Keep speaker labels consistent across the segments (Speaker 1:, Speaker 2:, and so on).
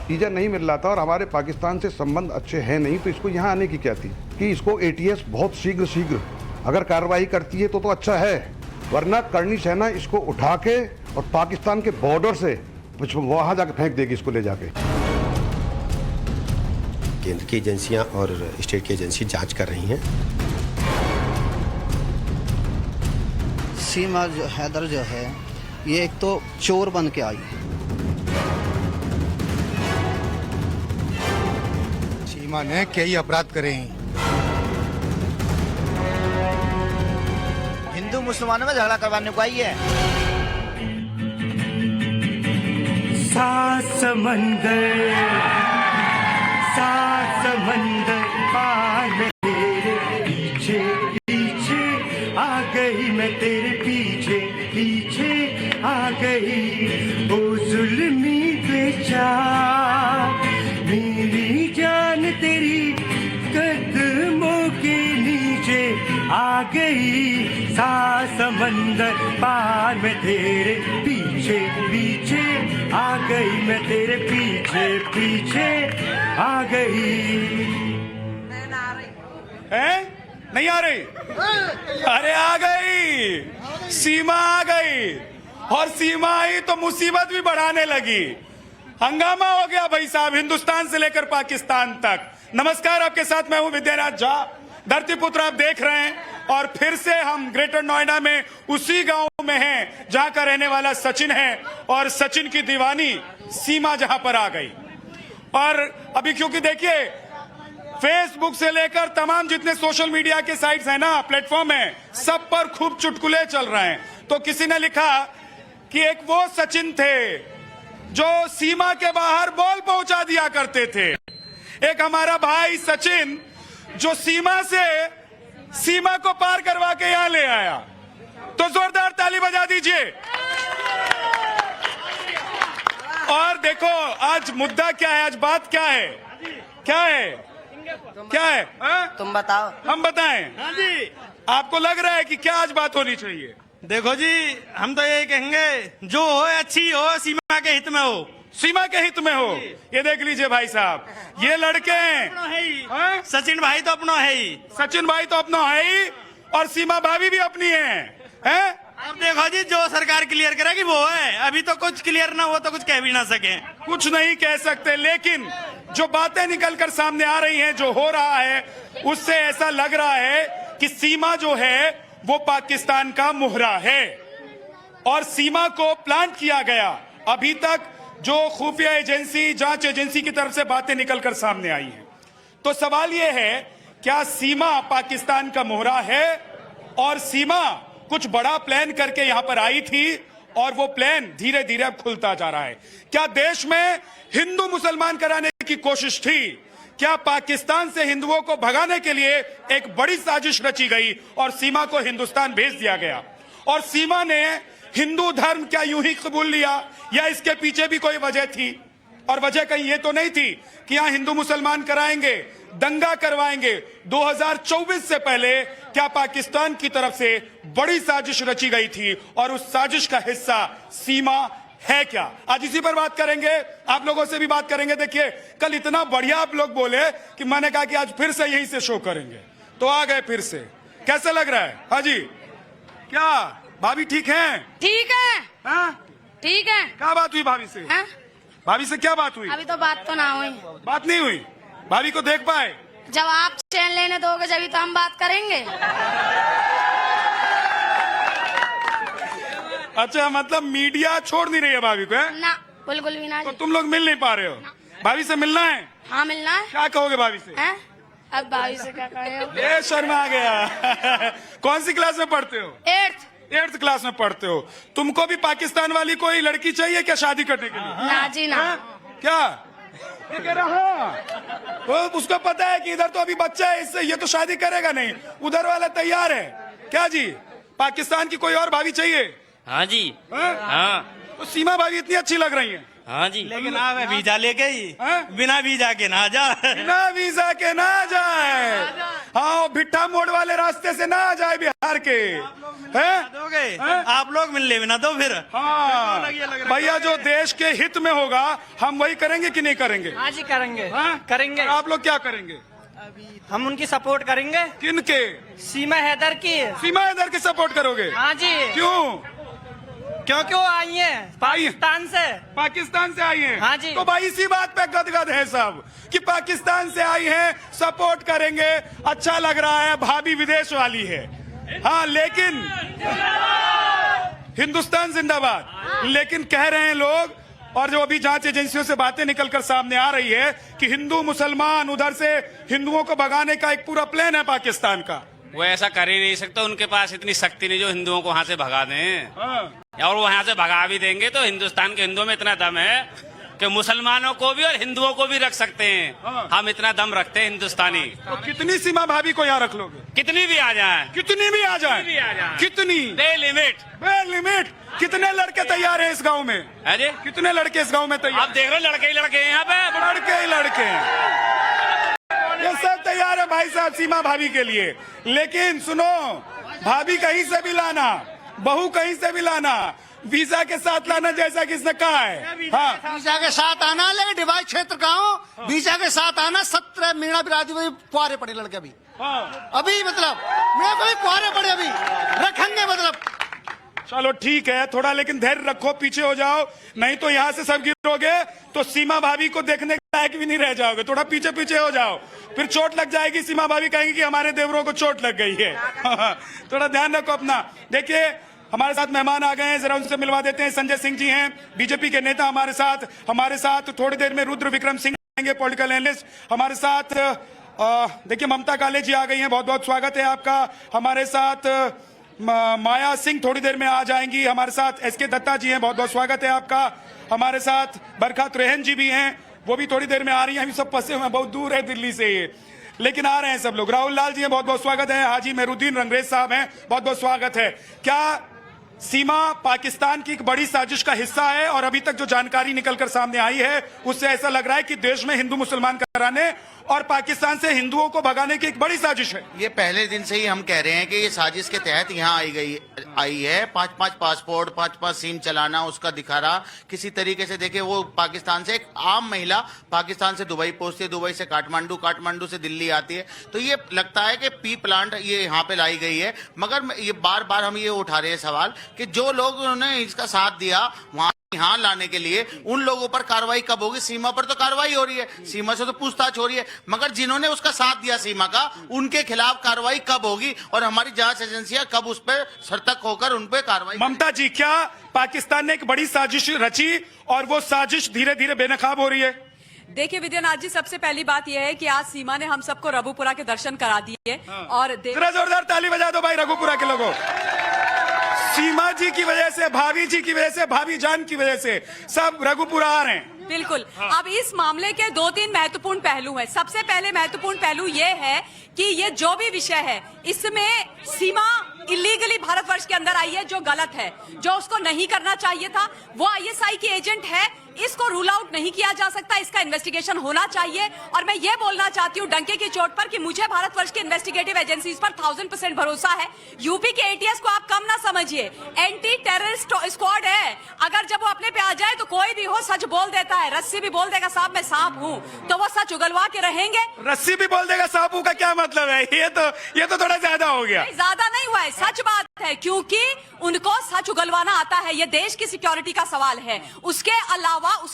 Speaker 1: Visa नहीं मिल रहा था और हमारे पाकिस्तान से संबंध अच्छे हैं नहीं, तो इसको यहाँ आने की क्या थी कि इसको एटीएस बहुत शीघ्र अगर कार्रवाई करती है तो अच्छा है, वरना करनी सेना इसको उठा के और पाकिस्तान के बॉर्डर से वहाँ जाके फेंक देगी इसको ले जाके।
Speaker 2: केंद्र की एजेंसियां और स्टेट की एजेंसी जांच कर रही हैं।
Speaker 3: सीमा हैदर जो है ये एक तो चोर बन के आई है।
Speaker 4: सीमा ने कई अपराध करे हैं।
Speaker 5: हिंदू मुसलमानों में झगड़ा करवाने को आई है।
Speaker 6: सात समंदर पार में तेरे पीछे पीछे आ गई, मैं तेरे पीछे पीछे आ गई। ओ जुल्मी बेचार मेरी जान तेरी कदमों के नीचे आ गई। सात समंदर पार में तेरे पीछे पीछे आ गई, मैं तेरे पीछे पीछे आ गई।
Speaker 7: हैं? नहीं आ रही? अरे आ गई, सीमा आ गई, और सीमा आई तो मुसीबत भी बढ़ाने लगी। हंगामा हो गया भाई साहब, हिंदुस्तान से लेकर पाकिस्तान तक। नमस्कार, आपके साथ मैं हूं विद्यानाथ झा। धरती पुत्र आप देख रहे हैं, और फिर से हम ग्रेटर नोएडा में उसी गांव में हैं जहां का रहने वाला सचिन है, और सचिन की दीवानी सीमा जहां पर आ गई। और अभी क्योंकि देखिए, फेसबुक से लेकर तमाम जितने सोशल मीडिया के साइट्स हैं ना, प्लेटफॉर्म है, सब पर खूब चुटकुले चल रहे हैं। तो किसी ने लिखा कि एक वो सचिन थे जो सीमा के बाहर बॉल पहुंचा दिया करते थे, एक हमारा भाई सचिन जो सीमा को पार करवा के यहां ले आया। तो जोरदार ताली बजा दीजिए। और देखो आज मुद्दा क्या है, आज बात क्या है, क्या है, क्या है?
Speaker 5: तुम बताओ।
Speaker 7: हम बताएं? हाँ जी। आपको लग रहा है कि क्या आज बात होनी चाहिए?
Speaker 8: देखो जी, हम तो यही कहेंगे जो हो अच्छी हो, सीमा के हित में हो,
Speaker 7: सीमा के हित में हो। ये देख लीजिए भाई साहब, ये लड़के हैं।
Speaker 8: सचिन भाई तो अपना है ही,
Speaker 7: सचिन भाई तो अपना है ही, और सीमा भाभी भी अपनी है?
Speaker 8: अब देखो जी, जो सरकार क्लियर करेगी वो है। अभी तो कुछ क्लियर ना हो तो कुछ कह भी ना सके।
Speaker 7: कुछ नहीं कह सकते, लेकिन जो बातें निकलकर सामने आ रही हैं, जो हो रहा है, उससे ऐसा लग रहा है कि सीमा जो है वो पाकिस्तान का मोहरा है, और सीमा को प्लांट किया गया। अभी तक जो खुफिया एजेंसी, जांच एजेंसी की तरफ से बातें निकलकर सामने आई हैं, तो सवाल यह है, क्या सीमा पाकिस्तान का मोहरा है, और सीमा कुछ बड़ा प्लान करके यहां पर आई थी, और वो प्लान धीरे धीरे अब खुलता जा रहा है? क्या देश में हिंदू मुसलमान कराने की कोशिश थी? क्या पाकिस्तान से हिंदुओं को भगाने के लिए एक बड़ी साजिश रची गई और सीमा को हिंदुस्तान भेज दिया गया? और सीमा ने हिंदू धर्म क्या यूं ही कबूल लिया, या इसके पीछे भी कोई वजह थी? और वजह कहीं ये तो नहीं थी कि यहां हिंदू मुसलमान कराएंगे, दंगा करवाएंगे। 2024 से पहले क्या पाकिस्तान की तरफ से बड़ी साजिश रची गई थी, और उस साजिश का हिस्सा सीमा है क्या? आज इसी पर बात करेंगे, आप लोगों से भी बात करेंगे। देखिए, कल इतना बढ़िया आप लोग बोले कि मैंने कहा कि आज फिर से यहीं से शो करेंगे, तो आ गए फिर से। कैसा लग रहा है? हाँ जी, क्या भाभी ठीक हैं?
Speaker 9: ठीक है।
Speaker 7: हाँ?
Speaker 9: ठीक है।
Speaker 7: क्या बात हुई भाभी से?
Speaker 9: हाँ?
Speaker 7: भाभी से क्या बात हुई?
Speaker 9: अभी तो बात तो ना हुई।
Speaker 7: बात नहीं हुई? भाभी को देख पाए?
Speaker 9: जब आप चैन लेने दोगे जब तो हम बात करेंगे।
Speaker 7: अच्छा, मतलब मीडिया छोड़ नहीं रही है भाभी को? है
Speaker 9: ना, बिल्कुल भी ना।
Speaker 7: तो तुम लोग मिल नहीं पा रहे हो? भाभी से मिलना है?
Speaker 9: हाँ, मिलना है।
Speaker 7: क्या कहोगे भाभी से?
Speaker 9: हैं? अब भाभी से क्या कहोगे?
Speaker 7: ये शर्मा आ गया। कौन सी क्लास में पढ़ते हो? 8th क्लास में पढ़ते हो। तुमको भी पाकिस्तान वाली कोई लड़की चाहिए क्या शादी करने के लिए?
Speaker 9: ना जी ना।
Speaker 7: क्या ये कह रहा? तो उसको पता है कि इधर तो अभी बच्चा है, इससे ये तो शादी करेगा नहीं। उधर वाला तैयार है क्या जी? पाकिस्तान की कोई और भाभी चाहिए?
Speaker 8: हाँ जी।
Speaker 7: हाँ? तो सीमा भाभी इतनी अच्छी लग रही है?
Speaker 8: हाँ जी, लेकिन आप वीजा लेके ही
Speaker 7: हाँ?
Speaker 8: बिना वीजा के ना जा।
Speaker 7: बिना वीजा के ना जाए, हाँ भिट्ठा मोड़ वाले रास्ते से ना जाए बिहार के, हैं?
Speaker 8: दोगे
Speaker 7: हाँ?
Speaker 8: आप लोग मिलने भी ना दो फिर।
Speaker 7: हाँ भैया, जो देश के हित में होगा हम वही करेंगे कि नहीं करेंगे?
Speaker 10: हाँ जी करेंगे,
Speaker 7: हाँ?
Speaker 10: करेंगे।
Speaker 7: और आप लोग क्या करेंगे?
Speaker 10: हम उनकी सपोर्ट करेंगे।
Speaker 7: किनके?
Speaker 10: सीमा हैदर की।
Speaker 7: सीमा हैदर के सपोर्ट करोगे?
Speaker 10: हाँ जी,
Speaker 7: क्यों?
Speaker 10: क्योंकि वो आई है पाकिस्तान से।
Speaker 7: पाकिस्तान से आई हैं?
Speaker 10: हाँ जी।
Speaker 7: तो भाई इसी बात पे गदगद है सब कि पाकिस्तान से आई हैं, सपोर्ट करेंगे, अच्छा लग रहा है, भाभी विदेश वाली है। हाँ, लेकिन हिंदुस्तान जिंदाबाद। लेकिन कह रहे हैं लोग, और जो अभी जांच एजेंसियों से बातें निकलकर सामने आ रही है कि हिंदू मुसलमान, उधर से हिंदुओं को भगाने का एक पूरा प्लान है पाकिस्तान का।
Speaker 11: वो ऐसा कर ही नहीं सकता, उनके पास इतनी शक्ति नहीं जो हिंदुओं को वहां से भगा दें।
Speaker 7: हाँ।
Speaker 11: और वो यहाँ से भगा भी देंगे तो हिंदुस्तान के हिंदुओं में इतना दम है कि मुसलमानों को भी और हिंदुओं को भी रख सकते हैं।
Speaker 7: हाँ।
Speaker 11: हम इतना दम रखते हैं हिंदुस्तानी।
Speaker 7: तो कितनी सीमा भाभी को यहाँ रख लोगे?
Speaker 11: कितनी भी आ जाए,
Speaker 7: कितनी भी आ जाए, कितनी
Speaker 11: बे लिमिट।
Speaker 7: बे लिमिट। कितने लड़के तैयार हैं इस गांव में?
Speaker 11: है जी,
Speaker 7: कितने लड़के इस गांव में तैयार?
Speaker 11: आप देख रहे हो, लड़के ही लड़के हैं यहाँ पे,
Speaker 7: लड़के ही लड़के हैं। ये सब तैयार है भाई साहब सीमा भाभी के लिए। लेकिन सुनो, भाभी कहीं से भी लाना, बहू कहीं से भी लाना, वीजा के साथ लाना, जैसा कि इसने कहा है। हाँ,
Speaker 4: वीजा के साथ आना, लेकिन डिवाइस क्षेत्र का हो, वीजा के साथ आना। 17 मीणा बिरादी में कुआरे पड़े लड़के अभी,
Speaker 7: हाँ।
Speaker 4: अभी मतलब मैं कभी कुआरे पड़े अभी रखेंगे मतलब।
Speaker 7: चलो ठीक है, थोड़ा लेकिन धैर्य रखो, पीछे हो जाओ, नहीं तो यहाँ से सब गिरोगे तो सीमा भाभी को देखने के लायक भी नहीं रह जाओगे। थोड़ा पीछे पीछे हो जाओ, फिर चोट लग जाएगी। सीमा भाभी कहेंगी कि हमारे देवरों को चोट लग गई है। थोड़ा ध्यान रखो अपना। देखिए, हमारे साथ मेहमान आ गए हैं, जरा उनसे मिलवा देते हैं। संजय सिंह जी हैं, बीजेपी के नेता हमारे साथ थोड़ी देर में रुद्र विक्रम सिंह आएंगे, पॉलिटिकल एनालिस्ट हमारे साथ। देखिए, ममता काले जी आ गई हैं, बहुत बहुत स्वागत है आपका। हमारे साथ माया सिंह थोड़ी देर में आ जाएंगी। हमारे साथ एसके दत्ता जी हैं, बहुत बहुत स्वागत है आपका। हमारे साथ बरखा त्रेहन जी भी हैं, वो भी थोड़ी देर में आ रही हैं। हम सब फंसे हुए हैं, बहुत दूर है दिल्ली से ये, लेकिन आ रहे हैं सब लोग। राहुल लाल जी हैं, बहुत बहुत स्वागत है। हाजी मेहरुद्दीन रंगरेज साहब हैं, बहुत बहुत स्वागत है। क्या सीमा पाकिस्तान की एक बड़ी साजिश का हिस्सा है? और अभी तक जो जानकारी निकलकर सामने आई है उससे ऐसा लग रहा है कि देश में हिंदू मुसलमान कराने और पाकिस्तान से हिंदुओं को भगाने की एक बड़ी साजिश है।
Speaker 5: ये पहले दिन से ही हम कह रहे हैं कि ये साजिश के तहत यहाँ आई है। 5-5 पासपोर्ट, 5-5 सिम चलाना, उसका दिखा रहा किसी तरीके से। देखिए, वो पाकिस्तान से एक आम महिला पाकिस्तान से दुबई पहुंचती है, दुबई से काठमांडू, काठमांडू से दिल्ली आती है, तो ये लगता है कि पी प्लांट ये यहाँ पे लाई गई है। मगर ये बार बार हम ये उठा रहे हैं सवाल कि जो लोग उन्होंने इसका साथ दिया वहां यहाँ लाने के लिए, उन लोगों पर कार्रवाई कब होगी? सीमा पर तो कार्रवाई हो रही है, सीमा से तो पूछताछ हो रही है, मगर जिन्होंने उसका साथ दिया सीमा का, उनके खिलाफ कार्रवाई कब होगी? और हमारी जांच एजेंसियां कब उस पर सतर्क होकर उन पर कार्रवाई?
Speaker 7: ममता जी, क्या पाकिस्तान ने एक बड़ी साजिश रची और वो साजिश धीरे धीरे बेनकाब हो रही है?
Speaker 10: देखिए विद्यानाथ जी, सबसे पहली बात यह है कि आज सीमा ने हम सबको रघुपुरा के दर्शन करा दिए। और
Speaker 7: जरा जोरदार ताली बजा दो भाई रघुपुरा के लोगों। सीमा जी की वजह से, भाभी जी की वजह से, भाभी जान की वजह से सब रघुपुरा आ रहे हैं।
Speaker 10: बिल्कुल। अब इस मामले के 2-3 महत्वपूर्ण पहलू हैं। सबसे पहले महत्वपूर्ण पहलू ये है कि ये जो भी विषय है, इसमें सीमा इलीगली भारतवर्ष के अंदर आई है, जो गलत है, जो उसको नहीं करना चाहिए था। वो ISI की एजेंट है, इसको रूल आउट नहीं किया जा सकता, इसका इन्वेस्टिगेशन होना चाहिए। और मैं ये बोलना चाहती हूँ डंके की चोट पर कि मुझे भारतवर्ष की इन्वेस्टिगेटिव एजेंसीज पर 1000% भरोसा है। यूपी के ATS को आप कम ना समझिए, एंटी टेररिस्ट स्क्वाड है। अगर जब वो अपने पे आ जाए तो कोई भी हो सच बोल देता है। रस्सी भी बोल देगा साहब मैं सांप हूँ, तो वो सच उगलवा के रहेंगे।
Speaker 7: रस्सी भी बोल देगा सांप हूँ का क्या मतलब है? ये तो थोड़ा ज्यादा हो गया।
Speaker 10: ज्यादा नहीं हुआ है, सच बात है, क्योंकि उनको सच उगलवाना आता है। ये देश की सिक्योरिटी का सवाल है। उसके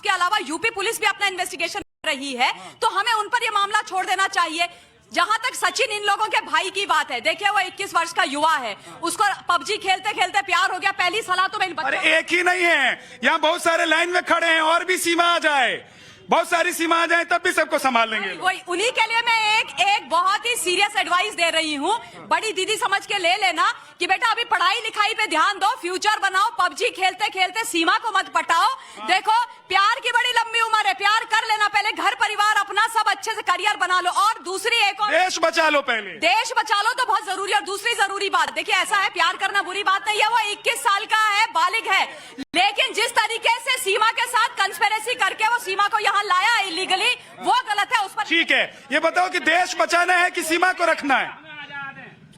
Speaker 10: अलावा यूपी पुलिस भी अपना इन्वेस्टिगेशन कर रही है, तो हमें उन पर ये मामला छोड़ देना चाहिए। जहां तक सचिन इन लोगों के भाई की बात है, देखिए वो 21 वर्ष का युवा है, उसको PUBG खेलते खेलते प्यार हो गया। पहली सलाह तो मैं इन बच्चों,
Speaker 7: अरे एक ही नहीं है, यहाँ बहुत सारे लाइन में खड़े हैं, और भी सीमा आ जाए, बहुत सारी सीमा आ जाए, तब भी सबको संभाल लेंगे।
Speaker 10: वही उन्हीं के लिए मैं एक बहुत ही सीरियस एडवाइस दे रही हूँ। बड़ी दीदी समझ के ले लेना कि बेटा अभी पढ़ाई लिखाई पे ध्यान दो, फ्यूचर बनाओ। PUBG खेलते खेलते सीमा को मत पटाओ। देखो, प्यार की बड़ी लंबी उम्र है, प्यार कर लेना, पहले घर परिवार अपना सब अच्छे से करियर बना लो। और दूसरी एक और,
Speaker 7: देश बचा लो, पहले
Speaker 10: देश बचा लो तो बहुत जरूरी। और दूसरी जरूरी बात, देखिए ऐसा है, प्यार करना बुरी बात नहीं है, वो 21 साल का है, बालिग है, लेकिन जिस तरीके से सीमा के साथ कंस्पिरेसी करके वो सीमा को यहाँ लाया इलीगली, वो गलत है, उस पर
Speaker 7: ठीक है। ये बताओ कि देश बचाना है कि सीमा को रखना है?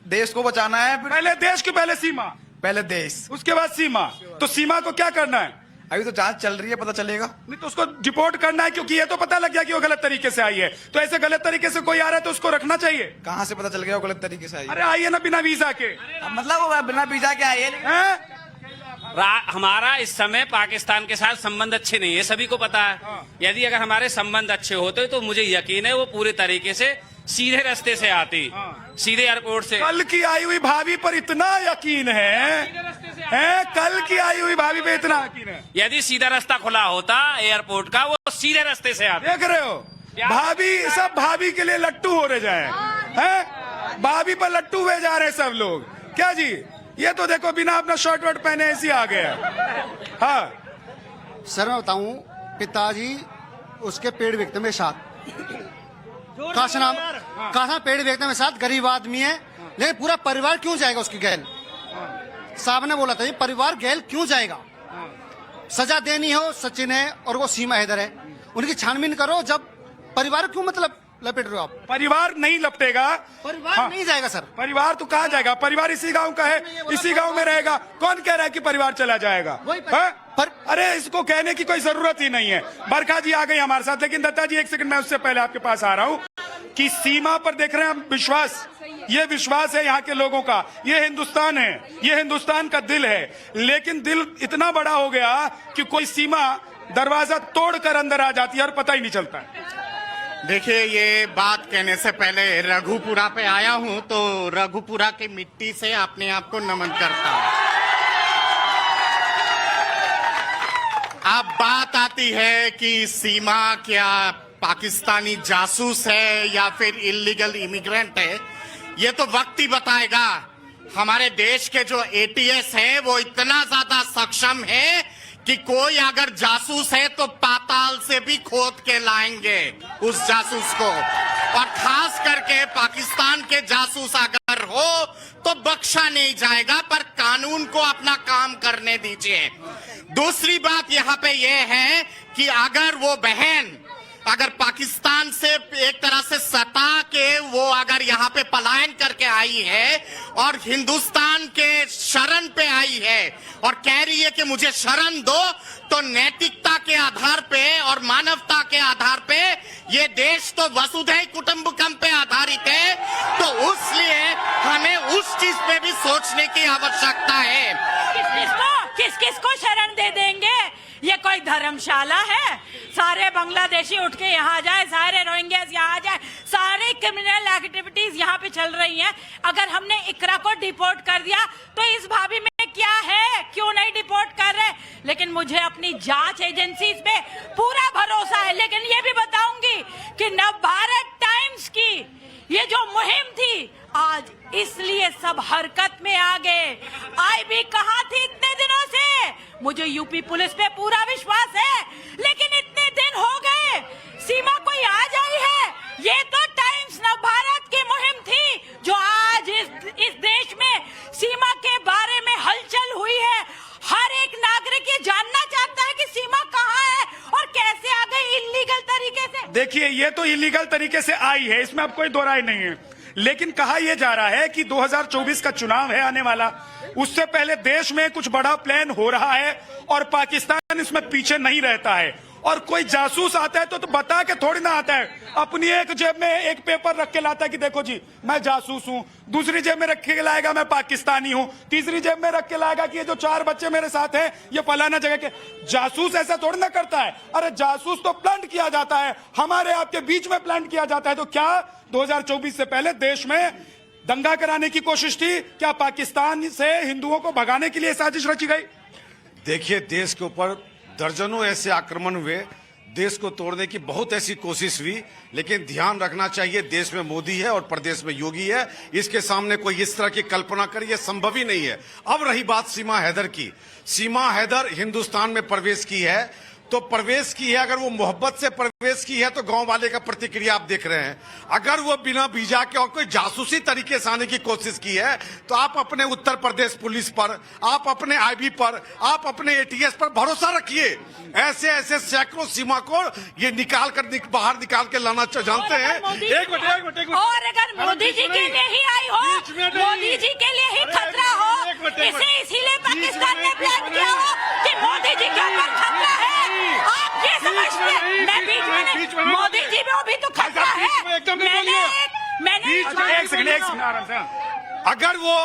Speaker 3: देश को बचाना है,
Speaker 7: पहले देश की पहले सीमा,
Speaker 3: पहले देश,
Speaker 7: उसके बाद सीमा। तो सीमा को क्या करना है?
Speaker 3: अभी तो जांच चल रही है, पता चलेगा।
Speaker 7: नहीं तो उसको डिपोर्ट करना है, क्योंकि ये तो पता लग गया कि वो गलत तरीके से आई है। तो ऐसे गलत तरीके से कोई आ रहा है तो उसको रखना चाहिए।
Speaker 3: कहाँ से पता चल गया वो गलत तरीके से आई?
Speaker 7: अरे आई है ना बिना वीजा के।
Speaker 3: मतलब वो बिना वीजा के आई है।
Speaker 11: हमारा इस समय पाकिस्तान के साथ संबंध अच्छे नहीं है, सभी को पता है। यदि अगर हमारे संबंध अच्छे होते तो मुझे यकीन है वो पूरे तरीके से सीधे रास्ते से आती, सीधे एयरपोर्ट से।
Speaker 7: कल की आई हुई भाभी पर इतना यकीन है? कल की आई हुई भाभी पे इतना यकीन है?
Speaker 11: यदि सीधा रास्ता खुला होता एयरपोर्ट का, वो सीधे रास्ते से आती।
Speaker 7: देख रहे हो, भाभी सब भाभी के लिए लट्टू हो रहे जाए हैं, भाभी पर लट्टू हुए जा रहे हैं सब लोग। क्या जी, ये तो देखो बिना अपना शर्ट वर्ट पहने ऐसे आ गया। हाँ
Speaker 4: सर मैं बताऊं, पिताजी उसके पेड़ बेचते मेरे साथ, काशना पेड़ बेचते मेरे साथ, गरीब आदमी है, लेकिन पूरा परिवार क्यों जाएगा उसकी गैल? साहब ने बोला था ये परिवार गैल क्यों जाएगा? सजा देनी हो सचिन है और वो सीमा हैदर है, उनकी छानबीन करो। जब परिवार क्यों मतलब लपेट रहे हो आप?
Speaker 7: परिवार नहीं लपटेगा,
Speaker 4: परिवार नहीं जाएगा सर।
Speaker 7: परिवार तो कहाँ जाएगा? परिवार इसी गांव का है, इसी गांव में रहेगा। कौन कह रहा है कि परिवार चला जाएगा? अरे इसको कहने की कोई जरूरत ही नहीं है। बरखा जी आ गई हमारे साथ, लेकिन दत्ता जी एक सेकंड, मैं उससे पहले आपके पास आ रहा हूँ कि सीमा पर देख रहे हैं हम विश्वास, ये विश्वास है यहाँ के लोगों का। ये हिंदुस्तान है, ये हिंदुस्तान का दिल है, लेकिन दिल इतना बड़ा हो गया कि कोई सीमा दरवाजा तोड़कर अंदर आ जाती है और पता ही नहीं चलता है।
Speaker 5: देखिए, ये बात कहने से पहले रघुपुरा पे आया हूं, तो रघुपुरा की मिट्टी से अपने आप को नमन करता हूं। अब बात आती है कि सीमा क्या पाकिस्तानी जासूस है या फिर इलीगल इमिग्रेंट है, ये तो वक्त ही बताएगा। हमारे देश के जो एटीएस है वो इतना ज्यादा सक्षम है कि कोई अगर जासूस है तो पाताल से भी खोद के लाएंगे उस जासूस को, और खास करके पाकिस्तान के जासूस अगर हो तो बख्शा नहीं जाएगा, पर कानून को अपना काम करने दीजिए। दूसरी बात यहाँ पे ये है कि अगर वो बहन अगर पाकिस्तान से एक तरह से सता के वो अगर यहाँ पे पलायन करके आई है और हिंदुस्तान के शरण पे आई है और कह रही है कि मुझे शरण दो, तो नैतिकता के आधार पे और मानवता के आधार पे ये देश तो वसुधैव कुटुंबकम पे आधारित है, तो इसलिए हमें उस चीज पे भी सोचने की आवश्यकता है।
Speaker 10: किस किस को शरण दे देंगे? ये कोई धर्मशाला है? सारे बांग्लादेशी उठ के यहाँ आ जाए, सारे रोहिंग्या यहाँ आ जाए, सारे क्रिमिनल एक्टिविटीज यहाँ पे चल रही हैं। अगर हमने इकरा को डिपोर्ट कर दिया तो इस भाभी में क्या है, क्यों नहीं डिपोर्ट कर रहे? लेकिन मुझे अपनी जांच एजेंसी पे पूरा भरोसा है। लेकिन ये भी बताऊंगी कि नवभारत टाइम्स की ये जो मुहिम थी, आज इसलिए सब हरकत में आ गए। आई भी कहाँ थी इतने दिनों से? मुझे यूपी पुलिस पे पूरा विश्वास है, लेकिन इतने दिन हो गए, सीमा कोई आ जाई है। ये तो टाइम्स नवभारत की मुहिम थी जो आज इस देश में सीमा के बारे में हलचल हुई है। हर एक नागरिक ये जानना चाहता है कि सीमा कहाँ है और कैसे आ गई इलीगल तरीके से।
Speaker 7: देखिए, ये तो इलीगल तरीके से आई है, इसमें अब कोई दो राय नहीं है, लेकिन कहा यह जा रहा है कि 2024 का चुनाव है आने वाला, उससे पहले देश में कुछ बड़ा प्लान हो रहा है और पाकिस्तान इसमें पीछे नहीं रहता है। और कोई जासूस आता है तो बता के थोड़ी ना आता है, अपनी एक जेब में एक पेपर रख के लाता है कि देखो जी मैं जासूस हूं, दूसरी जेब में रख के लाएगा मैं पाकिस्तानी हूं, तीसरी जेब में रख के लाएगा कि ये जो 4 बच्चे मेरे साथ हैं ये फलाना जगह के। जासूस ऐसा थोड़ी ना करता है। अरे जासूस तो प्लांट किया जाता है, हमारे आपके बीच में प्लांट किया जाता है। तो क्या 2024 से पहले देश में दंगा कराने की कोशिश थी? क्या पाकिस्तान से हिंदुओं को भगाने के लिए साजिश रची गई?
Speaker 1: देखिए, देश के ऊपर दर्जनों ऐसे आक्रमण हुए, देश को तोड़ने की बहुत ऐसी कोशिश हुई, लेकिन ध्यान रखना चाहिए देश में मोदी है और प्रदेश में योगी है। इसके सामने कोई इस तरह की कल्पना करे, ये संभव ही नहीं है। अब रही बात सीमा हैदर की, सीमा हैदर हिंदुस्तान में प्रवेश की है
Speaker 6: तो प्रवेश की है, अगर वो मोहब्बत से प्रवेश की है तो गांव वाले का प्रतिक्रिया आप देख रहे हैं। अगर वो बिना वीजा के और कोई जासूसी तरीके से आने की कोशिश की है तो आप अपने उत्तर प्रदेश पुलिस पर, आप अपने आईबी पर, आप अपने एटीएस पर भरोसा रखिए। ऐसे ऐसे सैकड़ों सीमा को ये निकाल कर बाहर निकाल के लाना जानते हैं। एक मिनट।
Speaker 10: और अगर मोदी जी के लिए ही आई हो, मोदी जी के लिए ही खतरा हो, इसे इसीलिए पाकिस्तान ने प्लान किया हो कि मोदी जी के ऊपर खतरा है। आप ये समझते हैं? मैं बीच में मोदी जी में भी तो खतरा है। मैंने
Speaker 7: एक सेकंड आराम से।
Speaker 6: अगर वो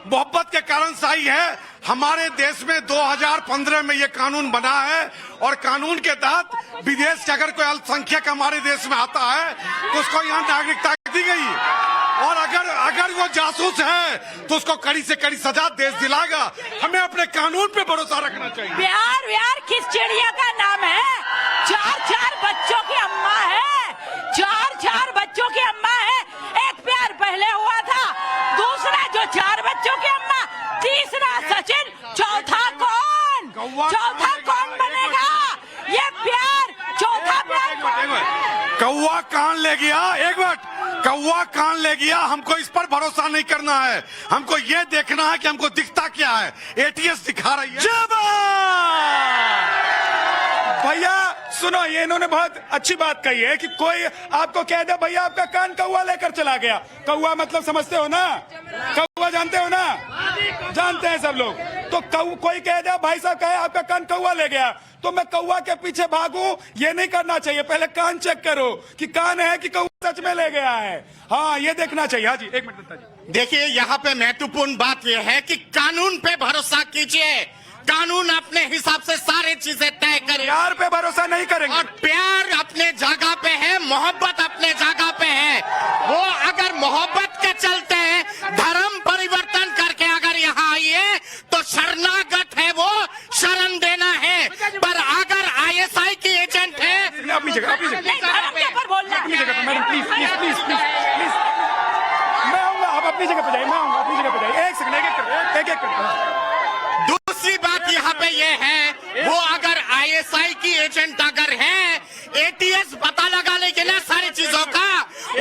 Speaker 6: मोहब्बत के कारण से आई है, हमारे देश में 2015 में ये कानून बना है और कानून के तहत विदेश से अगर कोई अल्पसंख्यक हमारे देश में आता है तो उसको यहाँ नागरिकता दी गई। और अगर वो जासूस है तो उसको कड़ी से कड़ी सजा देश दिलाएगा। हमें अपने कानून पे भरोसा रखना चाहिए।
Speaker 10: प्यार किस चिड़िया का नाम है? 4 बच्चों की अम्मा है, 4 बच्चों की अम्मा है। एक प्यार पहले हुआ था, दूसरा जो 4 बच्चों की अम्मा, तीसरा सचिन, चौथा कौन बनेगा? ये प्यार, चौथा प्यार।
Speaker 6: कौवा कान ले गया, एक मिनट, कौवा कान ले गया। हमको इस पर भरोसा नहीं करना है, हमको ये देखना है कि हमको दिखता क्या है। एटीएस दिखा रही है।
Speaker 7: भैया सुनो, ये इन्होंने बहुत अच्छी बात कही है कि कोई आपको कह दे भैया आपका कान कौवा लेकर चला गया। कौवा मतलब समझते हो ना? कौवा जानते हो ना? जानते हैं सब लोग। तो कोई कह दे भाई साहब कहे आपका कान कौवा ले गया, तो मैं कौवा के पीछे भागूं, ये नहीं करना चाहिए। पहले कान चेक करो कि कान है कि कौवा सच में ले गया है। हाँ, ये देखना चाहिए। हाँ जी, एक मिनट दत्ता जी।
Speaker 5: देखिए, यहाँ पे महत्वपूर्ण बात यह है कि कानून पे भरोसा कीजिए। कानून अपने हिसाब से सारी चीजें तय करे।
Speaker 7: प्यार पे भरोसा नहीं करेंगे।
Speaker 5: और प्यार अपने जगह पे है, मोहब्बत अपने जगह पे है। वो अगर मोहब्बत के चलते धर्म परिवर्तन करके अगर यहाँ आई है तो शरणागत है, वो शरण देना है। पर अगर आईएसआई की एजेंट है,
Speaker 7: अपनी जगह
Speaker 10: धर्म के ऊपर बोलना।
Speaker 7: अपनी जगह पे मैडम, प्लीज मैं आऊंगा, आप अपनी जगह पे जाइए, मैं आऊंगा अपनी जगह पे जाइए। एक सेकंड, एक करके।
Speaker 5: दूसरी बात यहाँ पे ये है, वो अगर आईएसआई की एजेंट अगर है, एटीएस पता लगा लेंगे ना सारी चीजों का,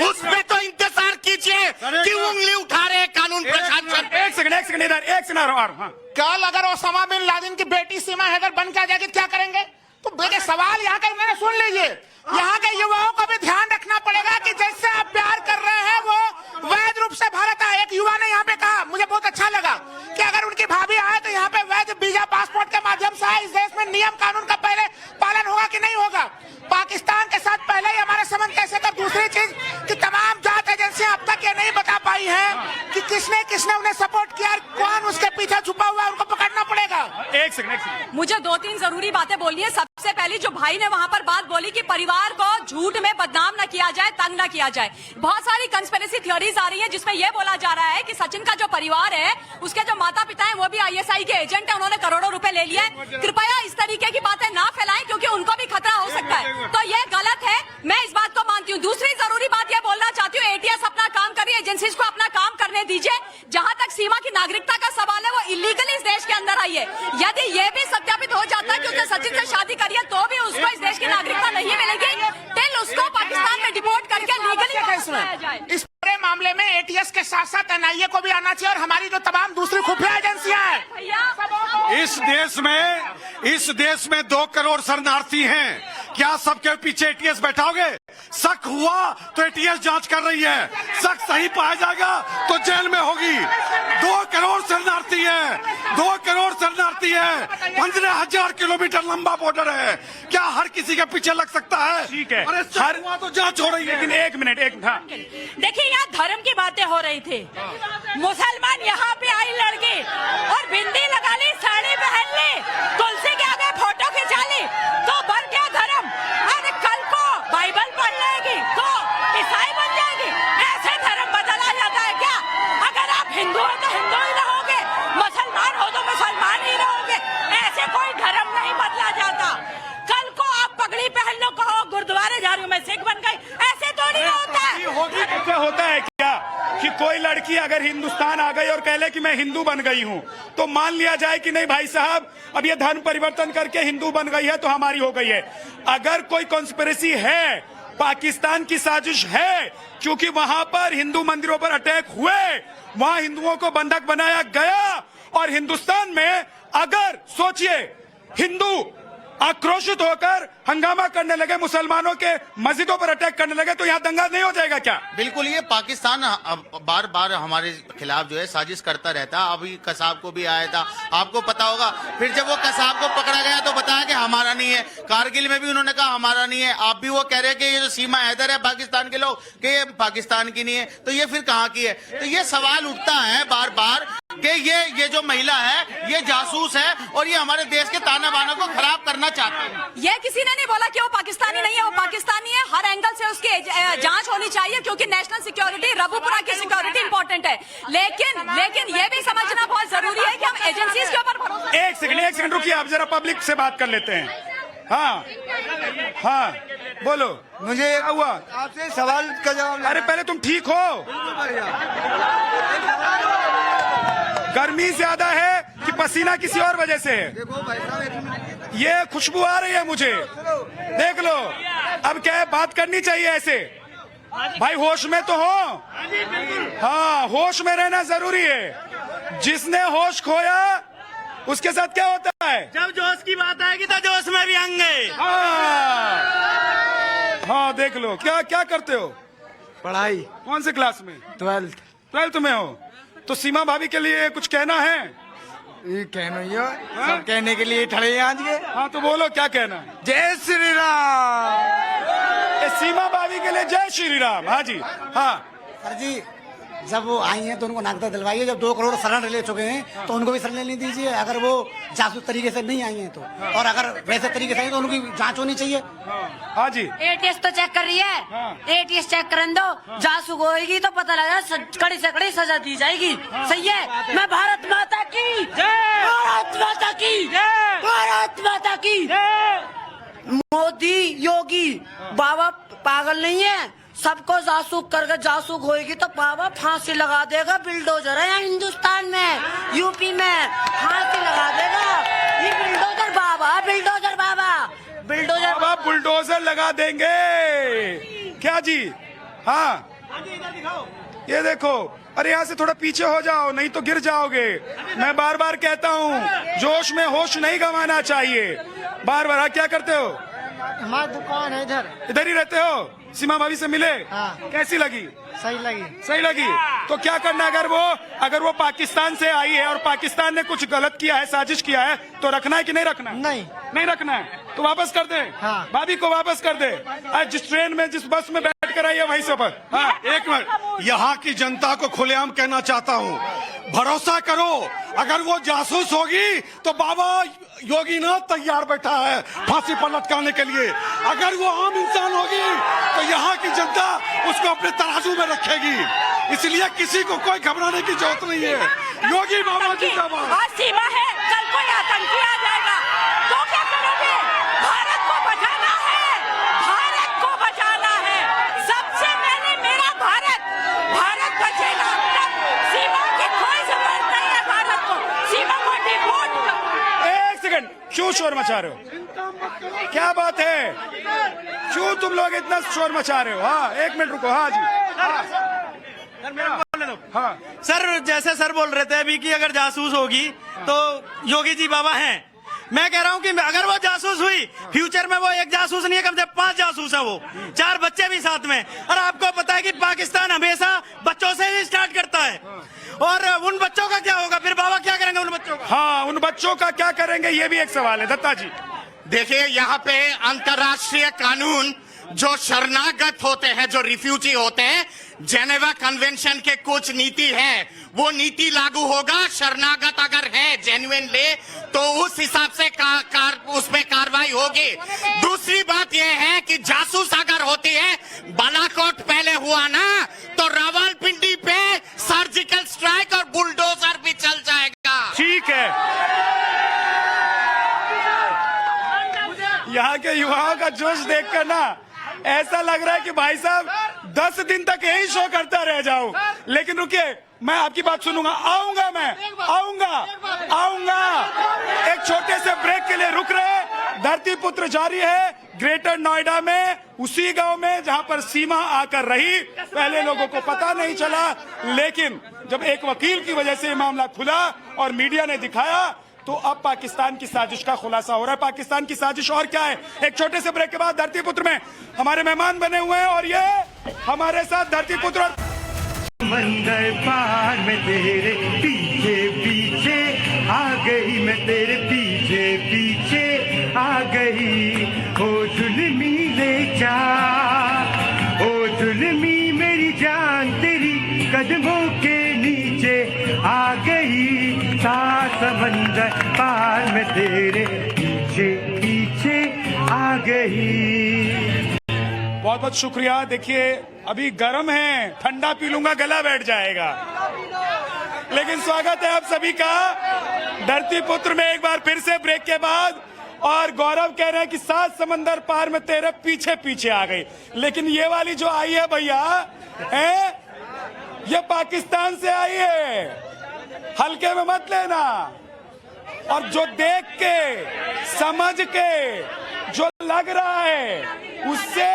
Speaker 5: उसमें तो इंतजार कीजिए कि उंगली उठा रहे कानून प्रशासन।
Speaker 7: एक सेकंड इधर, एक सेकंड आ रहा हूँ।
Speaker 8: कल अगर ओसामा बिन लादेन की बेटी सीमा हैदर बन के आ जाएगी क्या करेंगे? तो बेटे सवाल यहाँ का मैंने सुन लीजिए। यहाँ के युवाओं को भी ध्यान रखना पड़ेगा कि जैसे आप प्यार कर रहे हैं वो वैध रूप से भारत आए। एक युवा ने यहाँ पे कहा, मुझे बहुत अच्छा लगा कि अगर उनकी भाभी आए तो यहाँ पे वैध वीजा पासपोर्ट के माध्यम से आए। इस देश में नियम कानून का पहले पालन होगा कि नहीं होगा? पाकिस्तान के साथ पहले ही हमारे संबंध कैसे कर। दूसरी चीज कि तमाम जांच एजेंसियां अब तक ये नहीं बता पाई है कि किसने उन्हें सपोर्ट किया, कौन उसके पीछे छुपा हुआ है, उनको पकड़ना पड़ेगा।
Speaker 7: एक सेकंड।
Speaker 10: मुझे 2-3 जरूरी बातें बोलनी है। सबसे पहली जो भाई ने वहां पर बात बोली कि परिवार को झूठ में बदनाम न किया जाए, तंग न किया जाए। बहुत सारी कंस्पिरेसी थ्योरीज आ रही है जिसमें यह बोला जा रहा है कि सचिन का जो परिवार है, उसके जो माता पिता हैं वो भी आईएसआई के एजेंट हैं, उन्होंने करोड़ों रुपए ले लिए। कृपया इस तरीके की बातें ना फैलाएं क्योंकि उनको भी खतरा हो सकता है। तो ये गलत है, मैं इस बात को मानती हूँ। दूसरी जरूरी बात यह बोलना चाहती हूँ, एटीएस अपना काम करिए, एजेंसीज को अपना काम करने दीजिए। जहां तक सीमा की नागरिकता का सवाल है, वो इलीगली इस देश के अंदर आई है। यदि ये भी सत्यापित हो जाता है कि उसने सचिन से शादी करी है तो भी उसको इस देश की नागरिकता नहीं मिलेगी, टिल उसको पाकिस्तान में डिपोर्ट करके लीगली वापस लाया जाए।
Speaker 8: इस पूरे मामले में एटीएस के साथ साथ एनआईए को भी आना चाहिए और हमारी जो तमाम दूसरी खुफिया एजेंसियां हैं।
Speaker 6: इस देश में 2 करोड़ शरणार्थी हैं। क्या सबके पीछे एटीएस बैठाओगे? शक हुआ तो एटीएस जांच कर रही है, शक सही पाया जाएगा तो जेल में होगी। 2 करोड़ शरणार्थी है, 2 करोड़ शरणार्थी है। 15,000 किलोमीटर लंबा बॉर्डर है। क्या हर किसी के पीछे लग सकता है?
Speaker 7: ठीक है,
Speaker 6: अरे शक हुआ तो जांच हो रही है।
Speaker 7: लेकिन एक मिनट,
Speaker 10: देखिए, यहाँ धर्म की बातें हो रही थी। मुसलमान यहाँ पे आई लड़की और बिंदी लगा ली, साड़ी पहन ली, तुलसी के आगे फोटो खिंचा ली, तो बन गया धर्म। अरे कल को बाइबल पढ़ लेगी तो ईसाई बन जाएगी। ऐसे धर्म बदला जाता है क्या? अगर आप हिंदू हो तो हिंदू ही रहोगे, मुसलमान हो तो मुसलमान ही रहोगे। ऐसे कोई धर्म नहीं बदला जाता। कल को आप पगड़ी पहन लो, कहो गुरुद्वारे जा रही हूँ मैं, सिख बन गई, ऐसे थोड़ी होता है।
Speaker 7: होता है क्या कि कोई लड़की अगर हिंदुस्तान आ गई और कह ले कि मैं हिंदू बन गई हूं, तो मान लिया जाए कि नहीं भाई साहब, अब ये धर्म परिवर्तन करके हिंदू बन गई है तो हमारी हो गई है। अगर कोई कॉन्स्पिरेसी है, पाकिस्तान की साजिश है, क्योंकि वहां पर हिंदू मंदिरों पर अटैक हुए, वहां हिंदुओं को बंधक बनाया गया, और हिंदुस्तान में अगर सोचिए हिंदू आक्रोशित होकर हंगामा करने लगे, मुसलमानों के मस्जिदों पर अटैक करने लगे, तो यहाँ दंगा नहीं हो जाएगा क्या?
Speaker 5: बिल्कुल, ये पाकिस्तान बार बार हमारे खिलाफ जो है साजिश करता रहता। अभी कसाब को भी आया था, आपको पता होगा। फिर जब वो कसाब को पकड़ा गया तो बताया कि हमारा नहीं है। कारगिल में भी उन्होंने कहा हमारा नहीं है। आप भी वो कह रहे हैं कि ये जो सीमा हैदर है पाकिस्तान के लोग, कि ये पाकिस्तान की नहीं है, तो ये फिर कहाँ की है? तो ये सवाल उठता है बार बार कि ये जो महिला है ये जासूस है और ये हमारे देश के ताना बाना को खराब करना चाहती है।
Speaker 10: ये किसी ने नहीं बोला कि वो पाकिस्तानी नहीं है, वो पाकिस्तानी है। हर एंगल से उसकी जांच होनी चाहिए, क्योंकि नेशनल सिक्योरिटी, रबुपुरा की सिक्योरिटी इंपॉर्टेंट है। लेकिन ये भी समझना बहुत जरूरी है कि हम एजेंसीज के ऊपर भरोसा।
Speaker 7: एक सेकंड रुकिए, आप जरा पब्लिक से बात कर लेते हैं। हाँ बोलो,
Speaker 3: मुझे
Speaker 7: क्या हुआ?
Speaker 3: आपसे सवाल का जवाब।
Speaker 7: अरे पहले तुम ठीक हो? गर्मी ज्यादा है कि पसीना किसी और वजह से है? ये खुशबू आ रही है मुझे, देख लो। अब क्या है, बात करनी चाहिए ऐसे। भाई होश में तो हो। हाँ, होश में रहना जरूरी है। जिसने होश खोया उसके साथ क्या होता है?
Speaker 11: जब जोश की बात आएगी तो जोश में भी आएंगे।
Speaker 7: हाँ देख लो। क्या क्या करते हो?
Speaker 3: पढ़ाई।
Speaker 7: कौन से क्लास में?
Speaker 3: 12th
Speaker 7: में हो। तो सीमा भाभी के लिए कुछ कहना है?
Speaker 3: ये कहना ही हो, सब कहने के लिए खड़े हैं आज के।
Speaker 7: हाँ तो बोलो, क्या कहना है?
Speaker 3: जय श्री राम।
Speaker 7: सीमा भाभी के लिए जय श्री राम। हाँ जी, हाँ
Speaker 3: सर जी, जब वो आई हैं तो उनको नागरिकता दिलवाइए। जब 2 करोड़ शरण ले चुके हैं तो उनको भी शरण लेने दीजिए, अगर वो जासूस तरीके से नहीं आई हैं तो। और अगर वैसे तरीके से आई तो उनकी जांच होनी चाहिए।
Speaker 7: हाँ जी।
Speaker 9: एटीएस तो चेक कर रही है, एटीएस चेक करने दो। जासूस होएगी तो पता लगा, कड़ी से कड़ी सजा दी जाएगी। सही है। मैं भारत माता की जय, भारत माता की जय, भारत माता की जय। मोदी योगी बाबा पागल नहीं है, सबको जासूस करके जासूस होएगी तो बाबा फांसी लगा देगा। बिल्डोजर है यहाँ हिंदुस्तान में, यूपी में फांसी लगा देगा। ये बिल्डोजर बाबा, बिल्डोजर बाबा, बिल्डोजर
Speaker 7: बाबा बुलडोजर लगा देंगे। क्या जी? हाँ ये देखो। अरे यहाँ से थोड़ा पीछे हो जाओ, नहीं तो गिर जाओगे। मैं बार बार कहता हूँ, जोश में होश नहीं गंवाना चाहिए। बार बार। क्या करते हो?
Speaker 3: हमारी दुकान है
Speaker 7: इधर ही रहते हो? सीमा भाभी से मिले?
Speaker 3: हाँ।
Speaker 7: कैसी लगी?
Speaker 3: सही लगी।
Speaker 7: सही लगी। तो क्या करना, अगर वो पाकिस्तान से आई है और पाकिस्तान ने कुछ गलत किया है, साजिश किया है, तो रखना है कि नहीं रखना? नहीं रखना है तो वापस कर दे।
Speaker 3: हाँ।
Speaker 7: भाभी को वापस कर दे। आज जिस ट्रेन में, जिस बस में बैठ कर आई है वहीं से पर।
Speaker 6: हाँ, एक मिनट, यहाँ की जनता को खुलेआम कहना चाहता हूँ, भरोसा करो, अगर वो जासूस होगी तो बाबा योगीनाथ तैयार बैठा है फांसी पर लटकाने के लिए। अगर वो आम इंसान होगी तो यहाँ की जनता उसको अपने तराजू में रखेगी। इसलिए किसी को कोई घबराने की जरूरत नहीं है। योगी बाबा जिंदाबाद।
Speaker 10: आज सीमा है, कल कोई आतंकी आ जाएगा तो क्या करोगे? भारत को बचाना है, भारत को बचाना है। सबसे पहले मेरा भारत, भारत बचेगा तब सीमा की कोई जरूरत नहीं है। भारत को, सीमा को डिपोर्ट करो।
Speaker 7: एक सेकंड, क्यों शोर मचा रहे हो? क्या बात है? क्यों तुम लोग इतना शोर मचा रहे हो? हाँ एक मिनट रुको। हाँ जी, हाँ
Speaker 11: सर, जैसे सर बोल रहे थे अभी कि अगर जासूस होगी तो योगी जी बाबा हैं। मैं कह रहा हूँ कि अगर वो जासूस हुई, फ्यूचर में वो एक जासूस नहीं है, कम से 5 जासूस है वो, 4 बच्चे भी साथ में। और आपको पता है कि पाकिस्तान हमेशा बच्चों से ही स्टार्ट करता है। और उन बच्चों का क्या होगा फिर? बाबा क्या करेंगे उन बच्चों का?
Speaker 7: हाँ, उन बच्चों का क्या करेंगे, ये भी एक सवाल है। दत्ता जी
Speaker 8: देखिए, यहाँ पे अंतर्राष्ट्रीय कानून जो शरणागत होते हैं, जो रिफ्यूजी होते हैं, जेनेवा कन्वेंशन के कुछ नीति है, वो नीति लागू होगा। शरणागत अगर है जेन्युइन ले तो उस हिसाब से उस पे कार्रवाई होगी। दूसरी बात यह है कि जासूस अगर होती है, बालाकोट पहले हुआ ना, तो रावलपिंडी पे सर्जिकल स्ट्राइक और बुलडोजर भी चल जाएगा।
Speaker 7: ठीक है। यहाँ के युवाओं का जोश देखकर ना ऐसा लग रहा है कि भाई साहब 10 दिन तक यही शो करता रह जाऊं, लेकिन रुकिए, मैं आपकी बात सुनूंगा, आऊंगा, मैं आऊंगा। एक छोटे से ब्रेक के लिए रुक रहे। धरती पुत्र जारी है ग्रेटर नोएडा में, उसी गांव में जहां पर सीमा आकर रही। पहले लोगों को पता नहीं चला, लेकिन जब एक वकील की वजह से ये मामला खुला और मीडिया ने दिखाया, तो अब पाकिस्तान की साजिश का खुलासा हो रहा है। पाकिस्तान की साजिश और क्या है? एक छोटे से ब्रेक के बाद धरती पुत्र में हमारे मेहमान बने हुए हैं और ये हमारे साथ धरती पुत्र
Speaker 12: समंदर पार में तेरे पीछे पीछे आ गई, मैं तेरे पीछे पीछे आ गई। ओ जुल्मी ले जा, ओ जुल्मी मेरी जान तेरी कदमों के नीचे आ गई। समंदर पार में तेरे पीछे पीछे आ गई।
Speaker 7: बहुत बहुत शुक्रिया। देखिए अभी गर्म है, ठंडा पी लूंगा गला बैठ जाएगा, लेकिन स्वागत है आप सभी का धरती पुत्र में एक बार फिर से ब्रेक के बाद। और गौरव कह रहे हैं कि 7 समंदर पार में तेरे पीछे पीछे आ गई, लेकिन ये वाली जो आई है भैया है, ये पाकिस्तान से आई है, हल्के में मत लेना। और जो देख के समझ के जो लग रहा है, उससे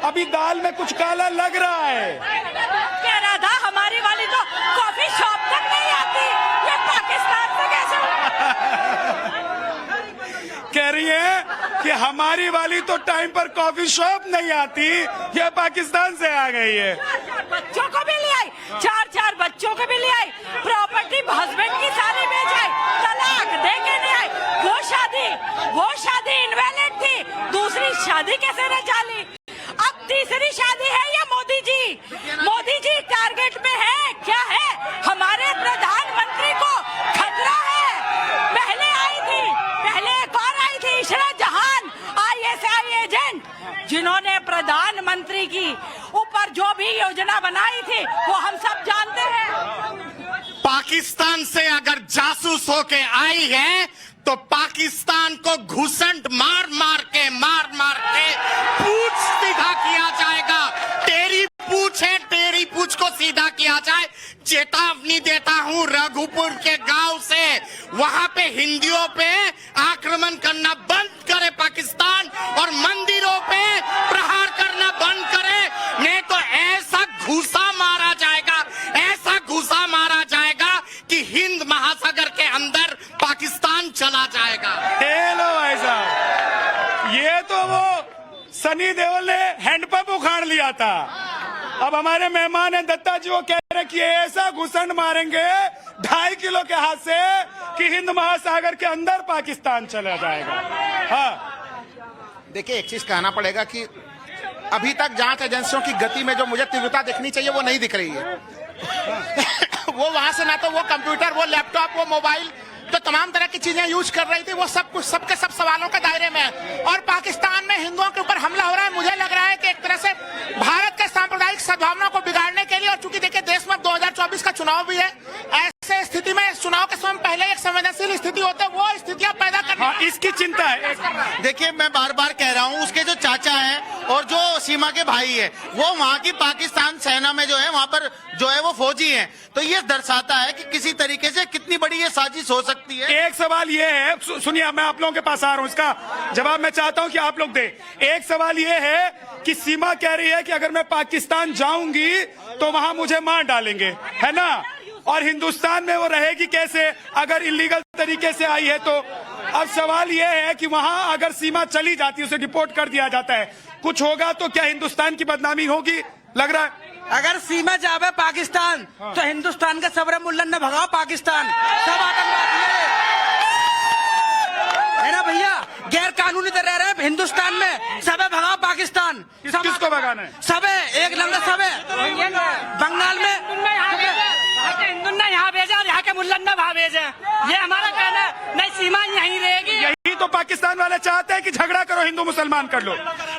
Speaker 7: अभी दाल में कुछ काला लग रहा है।
Speaker 10: कह रहा था हमारी वाली तो कॉफी शॉप तक नहीं आती, ये पाकिस्तान से कैसे
Speaker 7: कह रही है कि हमारी वाली तो टाइम पर कॉफी शॉप नहीं आती, ये पाकिस्तान से आ गई है।
Speaker 10: बच्चों को भी ले आई, 4 बच्चों को भी ले आई, प्रॉपर्टी हस्बैंड की सारी बेच आई, तलाक दे के नहीं आई। वो शादी इनवैलिड थी, दूसरी शादी कैसे न चाली, अब तीसरी शादी है। ये मोदी जी टारगेट में है, क्या है? हमारे प्रधानमंत्री को खतरा है। पहले एक और आई थी इशरत जहान, ISI एजेंट, जिन्होंने प्रधानमंत्री की ऊपर जो भी योजना बनाई थी वो हम सब जानते हैं।
Speaker 8: पाकिस्तान से अगर जासूस होके आई है तो पाकिस्तान को घुसंट मार मार के पूछ सीधा किया जाएगा। तेरी पूछ को सीधा किया जाए। चेतावनी देता हूं रघुपुर के गांव से, वहां पे हिंदुओं पे आक्रमण करना बंद करे पाकिस्तान, और मंदिरों पे प्रहार करना बंद करे, नहीं तो ऐसा घूसा मारा जाएगा कि हिंद महासागर के अंदर पाकिस्तान चला जाएगा।
Speaker 7: हेलो भाई साहब, ये तो वो सनी देओल ने हैंडपंप उखाड़ लिया था। अब हमारे मेहमान हैं दत्ता जी, वो कह रहे हैं कि ऐसा घुसंड मारेंगे 2.5 किलो के हाथ से कि हिंद महासागर के अंदर पाकिस्तान चला जाएगा। हाँ,
Speaker 8: देखिए एक चीज कहना पड़ेगा कि अभी तक जांच एजेंसियों की गति में जो मुझे तीव्रता दिखनी चाहिए वो नहीं दिख रही है। वो वहां से ना तो वो कंप्यूटर, वो लैपटॉप, वो मोबाइल, जो तमाम तरह की चीजें यूज कर रही थी, वो सब कुछ सबके सब सवालों के दायरे में है। और पाकिस्तान में हिंदुओं के ऊपर हमला हो रहा है। मुझे लग रहा है कि एक तरह से भारत के सांप्रदायिक सद्भावना को बिगाड़ने के लिए, और चूंकि देखिए देश में 2024 का चुनाव भी है, ऐसे स्थिति में चुनाव के समय पहले एक संवेदनशील स्थिति होती है, वो स्थितियां पैदा करना,
Speaker 7: हाँ, इसकी चिंता है।
Speaker 5: देखिए मैं बार बार कह रहा हूं, उसके जो चाचा हैं और जो सीमा के भाई हैं, वो वहां की पाकिस्तान सेना में जो है, वहां पर जो है वो फौजी हैं। तो ये दर्शाता है कि किसी तरीके से कितनी बड़ी ये साजिश हो सकती है।
Speaker 7: एक सवाल ये है, सुनिए मैं आप लोगों के पास आ रहा हूं, इसका जवाब मैं चाहता हूं कि आप लोग दें। एक सवाल ये है कि सीमा कह रही है कि अगर मैं पाकिस्तान जाऊंगी तो वहां मुझे मार डालेंगे, है ना, और हिंदुस्तान में वो रहेगी कैसे अगर इलीगल तरीके से आई है तो। अब सवाल ये है कि वहां अगर सीमा चली जाती है, उसे डिपोर्ट कर दिया जाता है, कुछ होगा तो क्या हिंदुस्तान की बदनामी होगी? लग रहा है
Speaker 11: अगर सीमा जावे पाकिस्तान तो हिंदुस्तान के सबरे मुल्लन ने भगाओ पाकिस्तान, सब आतंकवादी है ना भैया, गैर कानूनी तो रह रहे हैं हिंदुस्तान में, सबे भगाओ पाकिस्तान।
Speaker 7: किसको भगाना है?
Speaker 11: सबे एक नंबर सबे। बंगाल में हिंदू ने यहाँ भेजा और यहाँ के मुल्लन ने वहाँ भेजे, ये हमारा कहना है। नहीं, सीमा यहीं रहेगी।
Speaker 7: यही तो पाकिस्तान वाले चाहते हैं कि झगड़ा करो, हिंदू मुसलमान कर लो।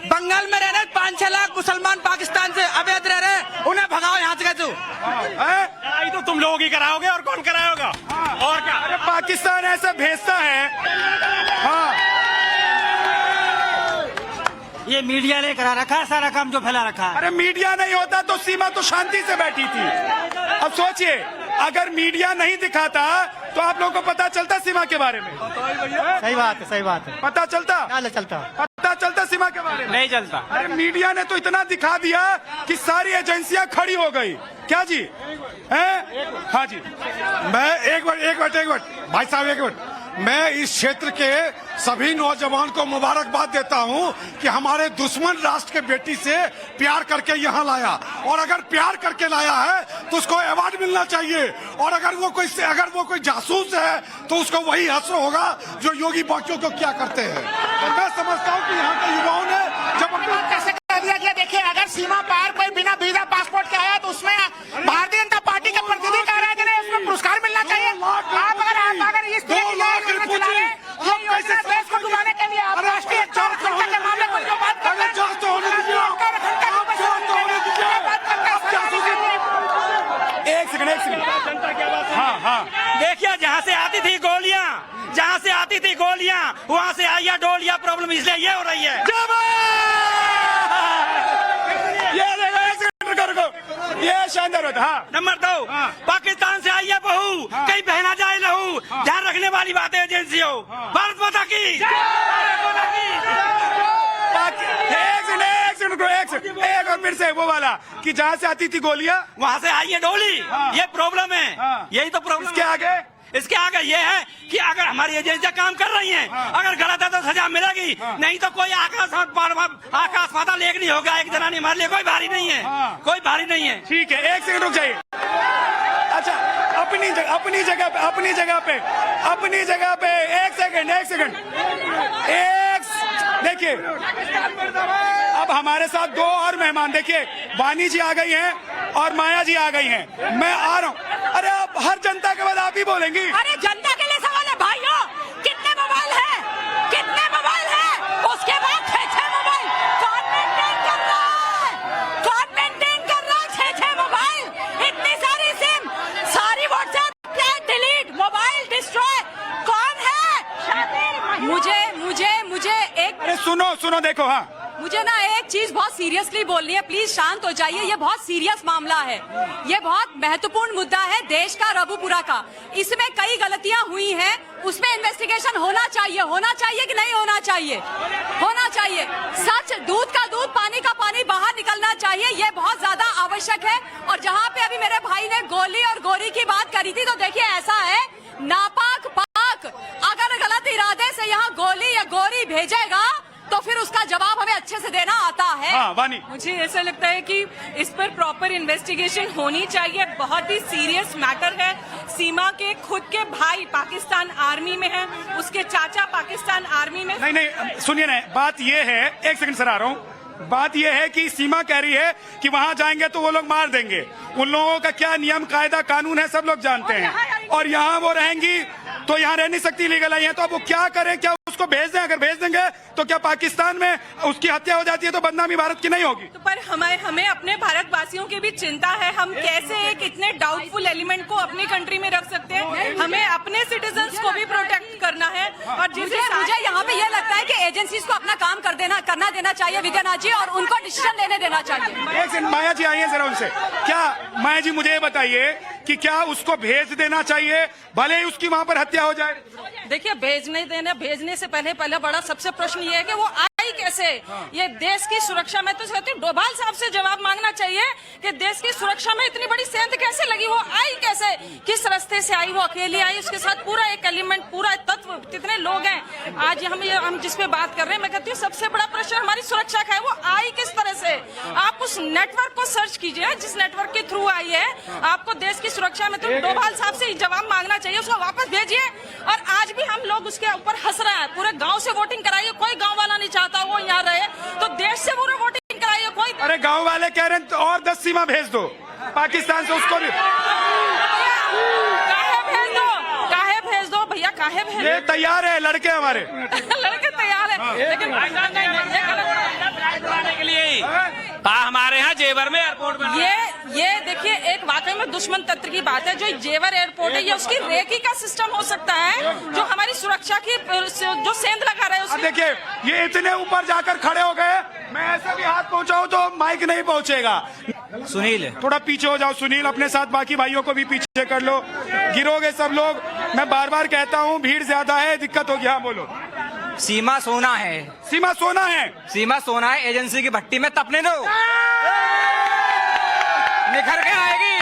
Speaker 11: बंगाल में रह रहे 5-6 लाख मुसलमान पाकिस्तान से अवैध रह रहे, उन्हें भगाओ यहाँ से।
Speaker 7: लड़ाई तो तुम लोग ही कराओगे, और कौन कराएगा? और क्या? अरे पाकिस्तान ऐसा भेजता है। हाँ,
Speaker 11: ये मीडिया ने करा रखा है सारा काम जो फैला रखा है।
Speaker 7: अरे मीडिया नहीं होता तो सीमा तो शांति से बैठी थी। अब सोचिए, अगर मीडिया नहीं दिखाता तो आप लोगों को पता चलता सीमा के बारे में?
Speaker 11: सही बात है, सही बात है।
Speaker 7: पता चलता? पता चलता सीमा के बारे में?
Speaker 11: नहीं चलता।
Speaker 7: अरे मीडिया ने तो इतना दिखा दिया कि सारी एजेंसियां खड़ी हो गई। क्या जी? हैं? हाँ जी।
Speaker 6: मैं एक मिनट भाई साहब, एक मिनट। मैं इस क्षेत्र के सभी नौजवान को मुबारकबाद देता हूं कि हमारे दुश्मन राष्ट्र के बेटी से प्यार करके यहां लाया, और अगर प्यार करके लाया है तो उसको अवार्ड मिलना चाहिए। और अगर वो कोई जासूस है तो उसको वही हश्र होगा जो योगी बाकियों को क्या करते हैं। और मैं समझता हूं कि यहाँ के युवाओं ने
Speaker 8: कैसे कर दिया गया। देखिए, अगर सीमा पार कोई बिना वीजा पासपोर्ट के आया तो उसमें भारतीय जनता पार्टी का प्रतिनिधि कह रहा है कि नहीं, उसमें पुरस्कार मिलना चाहिए। आप अगर इस देश को डुबाने के लिए आप राष्ट्रीय सुरक्षा के मामले को जो बात कर रहे हैं,
Speaker 7: एक सेकंड। हाँ।
Speaker 11: देखिए, जहाँ से आती थी गोलियां, वहाँ से आई है डोलिया। प्रॉब्लम इसलिए ये हो रही है।
Speaker 7: ये शानदार होता। हाँ।
Speaker 11: नंबर 2, पाकिस्तान से आई है बहू, कहीं बहना जाए लहू। ध्यान रखने वाली बात है एजेंसी हो। भारत माता की।
Speaker 7: एक और फिर से वो वाला कि जहाँ से आती थी गोलियां
Speaker 11: वहाँ से आई है डोली। ये प्रॉब्लम है। यही तो प्रॉब्लम। इसके आगे ये है कि अगर हमारी एजेंसियां काम कर रही हैं, अगर गलत है तो सजा मिलेगी। नहीं तो कोई आकाश पाताल एक नहीं होगा। एक जनानी हमारे लिए कोई भारी नहीं है। कोई भारी नहीं है।
Speaker 7: ठीक है, एक सेकंड रुक जाइए। अच्छा, अपनी जगह पे एक सेकंड। देखिए, अब हमारे साथ 2 और मेहमान, देखिए वानी जी आ गई हैं और माया जी आ गई हैं। मैं आ रहा हूँ। अरे आप हर जनता के बाद आप ही बोलेंगी।
Speaker 10: अरे जनता के लिए सवाल है भाइयों, कितने मोबाइल है? उसके बाद 6 मोबाइल कौन मेंटेन कर रहा है? 6 मोबाइल, इतनी सारी सिम, सारी व्हाट्सएप डिलीट, मोबाइल डिस्ट्रॉय, कौन है? मुझे एक,
Speaker 7: अरे सुनो देखो। हाँ,
Speaker 10: मुझे ना एक चीज बहुत सीरियसली बोलनी है। प्लीज शांत हो जाइए। ये बहुत सीरियस मामला है। ये बहुत महत्वपूर्ण मुद्दा है देश का, रघुपुरा का। इसमें कई गलतियां हुई हैं, उसमें इन्वेस्टिगेशन होना चाहिए कि नहीं होना चाहिए? होना चाहिए। सच, दूध का दूध, पानी का पानी बाहर निकलना चाहिए। ये बहुत ज्यादा आवश्यक है। और जहाँ पे अभी मेरे भाई ने गोली और गोरी की बात करी थी, तो देखिए ऐसा है, नापाक पाक अगर गलत इरादे से यहाँ गोली या गोरी भेजेगा तो फिर उसका जवाब हमें अच्छे से देना आता है।
Speaker 7: हाँ, वानी।
Speaker 10: मुझे ऐसा लगता है कि इस पर प्रॉपर इन्वेस्टिगेशन होनी चाहिए। बहुत ही सीरियस मैटर है। सीमा के खुद के भाई पाकिस्तान आर्मी में हैं, उसके चाचा पाकिस्तान आर्मी में।
Speaker 7: नहीं, सुनिए ना, बात ये है, एक सेकंड सर, आ रहा हूँ। बात यह है कि सीमा कह रही है कि वहां जाएंगे तो वो लोग मार देंगे। उन लोगों का क्या नियम कायदा कानून है सब लोग जानते हैं। और यहाँ वो रहेंगी तो यहाँ रह नहीं सकती, लीगल आई है। तो अब वो क्या करें? क्या उसको भेज दें? अगर भेज देंगे तो क्या पाकिस्तान में उसकी हत्या हो जाती है तो बदनामी भारत की नहीं होगी?
Speaker 10: तो पर हमें अपने भारतवासियों की भी चिंता है। हम कैसे एक इतने डाउटफुल एलिमेंट को अपनी कंट्री में रख सकते हैं? हमें अपने सिटीजन्स को भी प्रोटेक्ट करना है। और मुझे यहाँ पे ये लगता है कि एजेंसीज को अपना काम करना देना चाहिए विद्यानाथ जी, और उनको डिसीजन लेने देना चाहिए।
Speaker 7: एक सेकंड, माया जी आई है जरा उनसे। क्या माया जी मुझे बताइए कि क्या उसको भेज देना चाहिए भले ही उसकी वहाँ पर हत्या हो जाए?
Speaker 10: देखिए, भेजने से पहले बड़ा सबसे प्रश्न ये है कि वो आई कैसे? ये देश की सुरक्षा में तो कहती हूँ डोभाल साहब से जवाब मांगना चाहिए कि देश की सुरक्षा में इतनी बड़ी सेंध कैसे लगी? वो आई कैसे? किस रास्ते से आई? वो अकेली आई? उसके साथ पूरा एक एलिमेंट, पूरा तत्व, कितने लोग हैं? आज हम जिस पे बात कर रहे हैं, मैं कहती हूँ सबसे बड़ा प्रश्न हमारी सुरक्षा का है। वो आई किस तरह से? आप उस नेटवर्क को सर्च कीजिए जिस नेटवर्क के थ्रू आई है। आपको देश की सुरक्षा में तो डोभाल साहब से जवाब मांगना चाहिए, उसको वापस भेजिए। और आज भी हम लोग उसके ऊपर हंस रहे हैं। पूरे गांव से वोटिंग कराइए, कोई गांव वाला नहीं चाहता वो यहाँ रहे, तो देश से पूरे वोटिंग कराइए। कोई,
Speaker 7: अरे गांव वाले कह रहे हैं तो और 10 सीमा भेज दो पाकिस्तान से, उसको भी
Speaker 10: काहे भेज दो भैया, काहे भेज?
Speaker 7: ये तैयार है लड़के हमारे।
Speaker 10: लड़के तैयार है, लेकिन
Speaker 11: के लिए हमारे यहाँ जेवर में एयरपोर्ट में
Speaker 10: ये देखिए, एक वाकई में दुश्मन तंत्र की बात है। जो जेवर एयरपोर्ट है, ये उसकी रेकी का सिस्टम हो सकता है जो हमारी सुरक्षा की जो सेंध लगा रहे हैं।
Speaker 7: देखिए, ये इतने ऊपर जाकर खड़े हो गए मैं ऐसे भी हाथ पहुंचाऊं तो माइक नहीं पहुंचेगा।
Speaker 11: सुनील
Speaker 7: थोड़ा पीछे हो जाओ सुनील, अपने साथ बाकी भाइयों को भी पीछे कर लो, गिरोगे सब लोग। मैं बार बार कहता हूँ भीड़ ज्यादा है, दिक्कत होगी। हाँ बोलो।
Speaker 11: सीमा सोना है,
Speaker 7: सीमा सोना है,
Speaker 11: सीमा सोना है, एजेंसी की भट्टी में तपने दो, निखर के आएगी।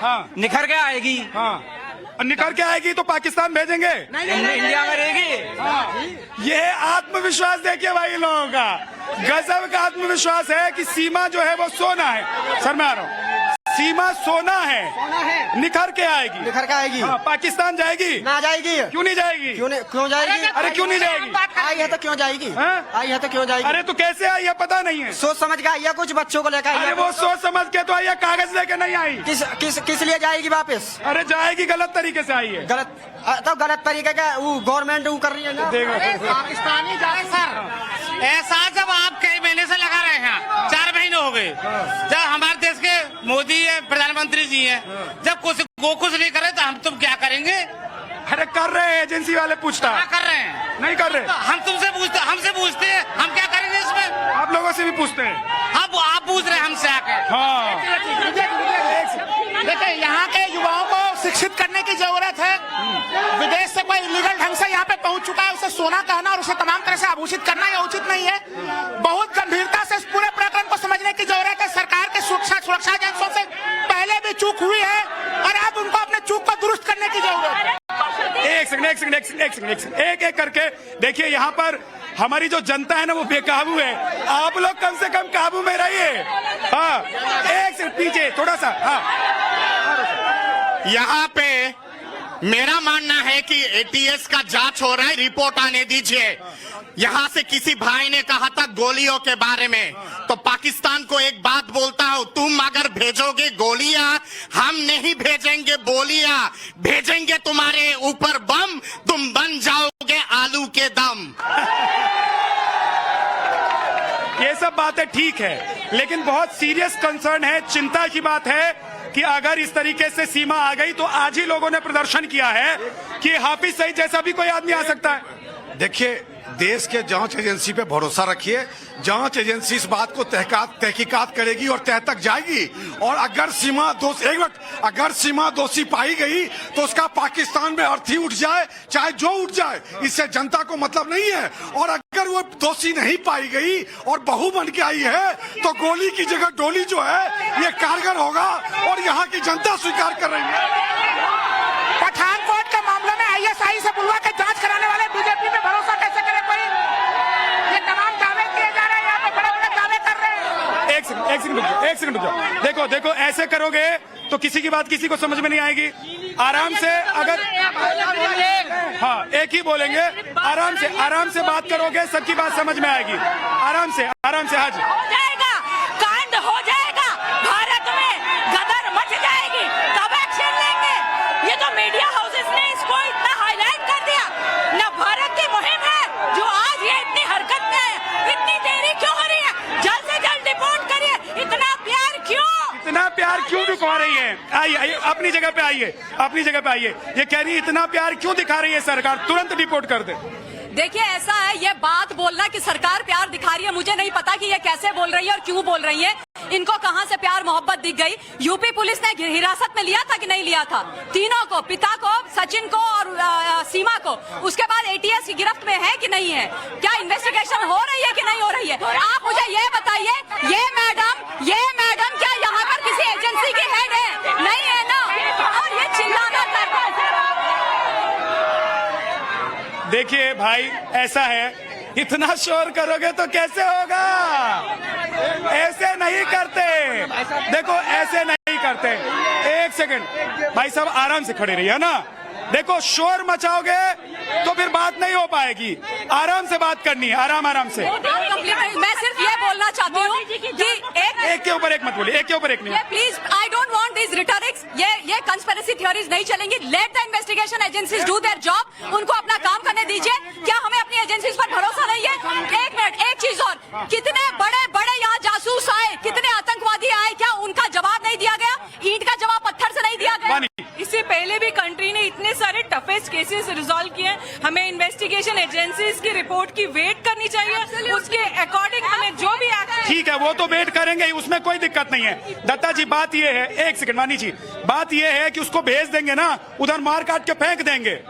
Speaker 7: हाँ
Speaker 11: निखर के आएगी।
Speaker 7: हाँ, और निकल के आएगी तो पाकिस्तान भेजेंगे,
Speaker 11: इंडिया में रहेगी।
Speaker 7: ये आत्मविश्वास देखिए भाई लोगों का, गजब का आत्मविश्वास है कि सीमा जो है वो सोना है। सर मैं आ रहा हूँ, सीमा सोना है, निखर के आएगी,
Speaker 3: निखर के आएगी।
Speaker 7: हाँ, पाकिस्तान जाएगी
Speaker 3: ना जाएगी,
Speaker 7: क्यों नहीं जाएगी?
Speaker 3: क्यों जाएगी?
Speaker 7: अरे क्यों नहीं जाएगी?
Speaker 3: आई है तो क्यों जाएगी?
Speaker 7: हाँ?
Speaker 3: आई है तो क्यों जाएगी?
Speaker 7: अरे तो कैसे आई है पता नहीं है?
Speaker 3: सोच समझ के आई है, कुछ बच्चों को लेकर आई
Speaker 7: अरे
Speaker 3: है।
Speaker 7: वो सोच समझ के तो आई है, कागज लेके नहीं आई।
Speaker 3: किस लिए जाएगी वापस?
Speaker 7: अरे जाएगी, गलत तरीके से आई है।
Speaker 3: गलत तरीके का वो गवर्नमेंट वो कर रही है ना।
Speaker 8: पाकिस्तानी जाए सर, ऐसा जब आप कई महीने से लगा रहे हैं, 4 महीने हो गए, जब हमारे देश के मोदी है, प्रधानमंत्री जी हैं, जब कुछ नहीं करे तो हम तुम क्या करेंगे?
Speaker 7: अरे कर रहे हैं, एजेंसी वाले पूछता
Speaker 8: क्या कर रहे हैं?
Speaker 7: नहीं कर रहे।
Speaker 8: हम तुमसे पूछते, हमसे पूछते हैं, हम क्या करेंगे इसमें?
Speaker 7: आप लोगों से भी पूछते हैं।
Speaker 8: आप पूछ रहे हैं हमसे आके।
Speaker 7: हाँ
Speaker 8: देखिए यहाँ के युवाओं को शिक्षित करने की जरूरत है। विदेश से कोई इलीगल ढंग से यहाँ पे पहुँच चुका है, उसे सोना कहना और उसे तमाम तरह से आभूषित करना यह उचित नहीं है। बहुत गंभीरता से इस पूरे प्रकरण को समझने की जरूरत है। सरकार के सुरक्षा एजेंसियों से पहले भी चूक हुई है और अब उनको अपने चूक को दुरुस्त करने की जरूरत है।
Speaker 7: एक सेकंड, एक करके देखिए, यहाँ पर हमारी जो जनता है ना वो बेकाबू है। आप लोग कम से कम काबू में रहिए। हाँ, एक सेकंड पीछे थोड़ा सा। हाँ,
Speaker 8: यहाँ पे मेरा मानना है कि एटीएस का जांच हो रहा है, रिपोर्ट आने दीजिए। यहाँ से किसी भाई ने कहा था गोलियों के बारे में, तो पाकिस्तान को एक बात बोलता हूँ, तुम अगर भेजोगे गोलियां, हम नहीं भेजेंगे बोलियां, भेजेंगे तुम्हारे ऊपर बम, तुम बन जाओगे आलू के दम।
Speaker 7: ये सब बातें ठीक है, लेकिन बहुत सीरियस कंसर्न है, चिंता की बात है कि अगर इस तरीके से सीमा आ गई तो आज ही लोगों ने प्रदर्शन किया है कि हाफिज सईद जैसा भी कोई आदमी आ सकता है।
Speaker 6: देखिए, देश के जांच एजेंसी पे भरोसा रखिए। जांच एजेंसी इस बात को तहकीकात करेगी और तह तक जाएगी। और अगर सीमा दोषी पाई गई तो उसका पाकिस्तान में अर्थी उठ जाए, चाहे जो उठ जाए, इससे जनता को मतलब नहीं है। और अगर वो दोषी नहीं पाई गई और बहू बन के आई है तो गोली की जगह डोली जो है ये कारगर होगा और यहाँ की जनता स्वीकार कर रही है।
Speaker 8: पठानकोट के मामले में आईएसआई से बुलवा के जांच कराने वाले बीजेपी में भरोसा कैसे करे कोई? ये तमाम दावे किए जा रहे हैं, यहाँ पे बड़े-बड़े दावे कर रहे हैं।
Speaker 7: एक सेकंड रुक जाओ। देखो ऐसे करोगे तो किसी की बात किसी को समझ में नहीं आएगी। आराम से, अगर हाँ एक ही बोलेंगे, आराम से बात करोगे, सबकी बात समझ में आएगी। आराम से हाज
Speaker 9: हो जाएगा, कांड हो जाएगा, भारत में गदर मच जाएगी, तब एक्शन लेंगे। ये तो मीडिया हाउसेस ने इसको इतना हाईलाइट कर दिया ना। भारत की मुहिम है जो आज ये इतनी हरकत में है। इतनी देरी क्यों हो रही है? जल्द से जल्द रिपोर्ट करिए। इतना प्यार क्यों
Speaker 7: दिखा रही है? आइए अपनी जगह पे आइए। ये कह रही है इतना प्यार क्यों दिखा रही है सरकार? तुरंत रिपोर्ट कर दे।
Speaker 10: देखिए ऐसा है, ये बात बोलना कि सरकार प्यार दिखा रही है, मुझे नहीं पता कि ये कैसे बोल रही है और क्यों बोल रही है। इनको कहां से प्यार मोहब्बत दिख गई? यूपी पुलिस ने हिरासत में लिया था कि नहीं लिया था? तीनों को, पिता को, सचिन को और सीमा को। उसके बाद एटीएस की गिरफ्त में है कि नहीं है? क्या इन्वेस्टिगेशन हो रही है कि नहीं हो रही है? आप मुझे ये बताइए, ये मैडम क्या यहाँ पर किसी एजेंसी की हेड है? नहीं है ना? और ये चिल्लाना करता है।
Speaker 7: देखिए भाई, ऐसा है, इतना शोर करोगे तो कैसे होगा? ऐसे नहीं करते। देखो ऐसे नहीं करते। एक सेकंड भाई साहब, आराम से खड़े रहिए ना। देखो शोर मचाओगे तो फिर बात नहीं हो पाएगी। आराम से बात करनी है, आराम से।
Speaker 10: मैं सिर्फ ये बोलना चाहती हूँ कि
Speaker 7: एक के ऊपर एक मत बोलिए, एक के ऊपर एक नहीं।
Speaker 10: Please, I don't want this rhetorics. ये कंस्पिरेसी थ्योरीज नहीं चलेंगी। Let the investigation agencies do their job. उनको अपना काम करने दीजिए। क्या हमें अपनी एजेंसीज पर भरोसा नहीं है? एक मिनट, एक चीज और, कितने बड़े यहाँ जासूस आए, कितने आतंकवादी आए, क्या उनका जवाब नहीं दिया गया? ईंट का जवाब पत्थर से नहीं दिया गया?
Speaker 13: इससे पहले भी कंट्री ने इतने सारे टफेस्ट केसेस रिजॉल्व किए। हमें इन्वेस्टिगेशन एजेंसीज की रिपोर्ट की वेट करनी करनी चाहिए, उसके अकॉर्डिंग हमें जो भी एक्शन।
Speaker 7: ठीक है, वो तो वेट करेंगे ही, उसमें कोई दिक्कत नहीं है। दत्ता जी बात ये है, एक सेकंड वानी जी, बात ये है कि उसको भेज देंगे ना, उधर मार काट के फेंक देंगे।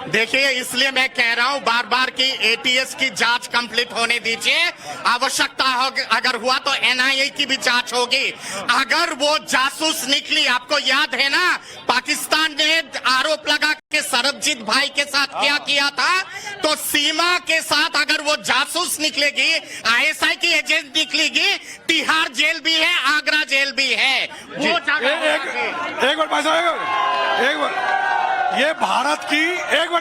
Speaker 8: देखिए, इसलिए मैं कह रहा हूं बार बार कि एटीएस की जांच कंप्लीट होने दीजिए। आवश्यकता अगर हुआ तो एनआईए की भी जांच होगी। अगर वो जासूस निकली, आपको याद है ना, पाकिस्तान ने आरोप लगा के सरबजीत भाई के साथ क्या किया था, तो सीमा के साथ अगर वो जासूस निकलेगी, आईएसआई की एजेंट निकलेगी, तिहाड़ जेल भी है, आगरा जेल भी है, वो
Speaker 6: एक मिनट भाई साहब, एक मिनट, ये भारत की एक मिनट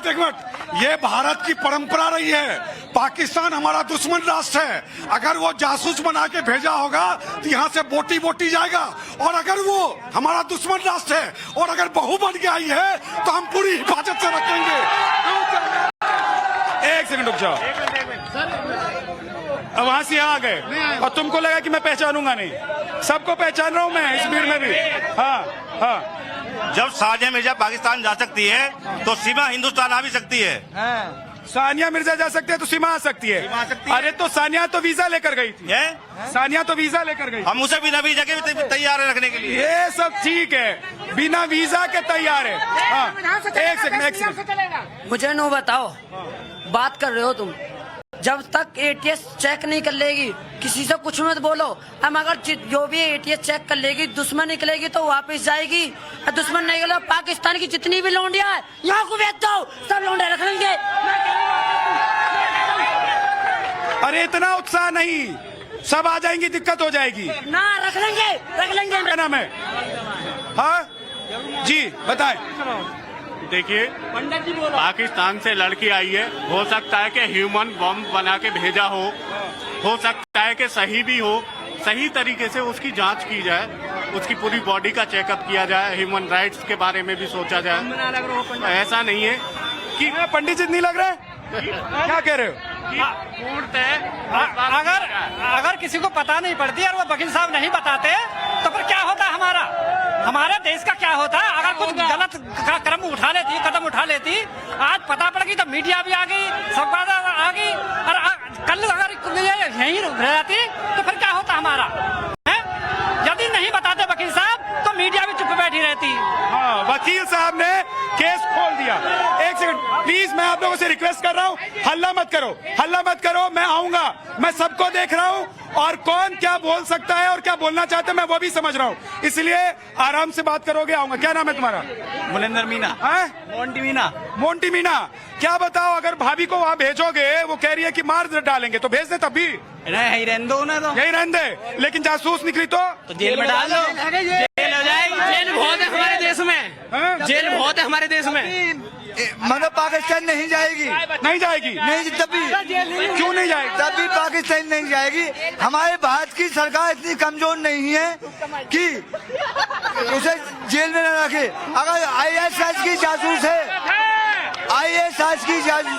Speaker 6: ये भारत की परंपरा रही है। पाकिस्तान हमारा दुश्मन राष्ट्र है। अगर वो जासूस बना के भेजा होगा तो यहाँ से बोटी बोटी जाएगा, और अगर वो हमारा दुश्मन राष्ट्र है और अगर बहू बन के आई है तो हम पूरी हिफाजत से रखेंगे।
Speaker 7: एक सेकंड रुक जाओ, अब वहां से यहाँ आ गए और तुमको लगा कि मैं पहचानूंगा नहीं। सबको पहचान रहा हूं मैं इस भीड़ में भी। हाँ हाँ,
Speaker 11: जब सानिया मिर्जा पाकिस्तान जा सकती है तो सीमा हिंदुस्तान आ भी सकती है।
Speaker 7: सानिया मिर्जा जा सकते हैं तो सीमा आ सकती है। अरे तो सानिया तो वीजा लेकर गई थी। सानिया तो वीजा लेकर गई।
Speaker 11: हम उसे बिना वीजा के भी तैयार है रखने के लिए।
Speaker 7: ये सब ठीक है, बिना वीजा के तैयार है। हाँ, एक सेकंड
Speaker 9: मुझे नो बताओ, बात कर रहे हो तुम, जब तक एटीएस चेक नहीं कर लेगी किसी से कुछ मत बोलो। हम अगर जो भी एटीएस चेक कर लेगी, दुश्मन निकलेगी तो वापस जाएगी, दुश्मन नहीं निकलेगा, पाकिस्तान की जितनी भी लौंडिया है यहाँ को बेच दो, सब लौंडे रख लेंगे।
Speaker 7: अरे इतना उत्साह नहीं, सब आ जाएंगी, दिक्कत हो जाएगी
Speaker 9: ना, रख लेंगे
Speaker 7: क्या नाम है? हाँ जी बताएं।
Speaker 14: देखिए, पाकिस्तान से लड़की आई है, हो सकता है कि ह्यूमन बम बना के भेजा हो सकता है कि सही भी हो। सही तरीके से उसकी जांच की जाए, उसकी पूरी बॉडी का चेकअप किया जाए, ह्यूमन राइट्स के बारे में भी सोचा जाए। ऐसा नहीं है कि
Speaker 7: पंडित जी नहीं लग रहा है, क्या कह रहे हो?
Speaker 11: अगर किसी को पता नहीं पड़ती और वो वकील साहब नहीं बताते तो फिर क्या होता हमारे देश का क्या होता? अगर कुछ गलत कदम उठा लेती, आज पता पड़ गई तो मीडिया भी आ गई, सब आ गई, और कल अगर यहीं रह जाती तो फिर क्या होता हमारा? यदि नहीं बताते वकील साहब तो मीडिया भी चुप बैठी रहती।
Speaker 7: हाँ, वकील साहब ने केस खोल दिया। एक सेकंड प्लीज, मैं आप लोगों से रिक्वेस्ट कर रहा हूँ, हल्ला मत करो, मैं आऊंगा, मैं सबको देख रहा हूँ, और कौन क्या बोल सकता है और क्या बोलना चाहते हैं मैं वो भी समझ रहा हूँ, इसलिए आराम से बात करोगे, आऊंगा। क्या नाम है तुम्हारा?
Speaker 11: मुनिंदर मीना।
Speaker 7: मोंटी मीना, क्या बताओ, अगर भाभी को वहाँ भेजोगे, वो कह रही है कि मार डालेंगे, तो भेज दे तब भी?
Speaker 11: यही रहने दो ना, तो
Speaker 7: यही रहने दे, लेकिन जासूस निकली तो
Speaker 11: जेल में डाल दो, जेल हो जाएगी। जेल बहुत है हमारे देश में, जेल बहुत है हमारे देश में,
Speaker 12: मगर पाकिस्तान नहीं जाएगी, नहीं, तभी
Speaker 7: क्यों नहीं जाएगी?
Speaker 12: तभी पाकिस्तान नहीं जाएगी। हमारे भारत की सरकार इतनी कमजोर नहीं है कि उसे जेल में न रखे। अगर आईएसआई की जासूस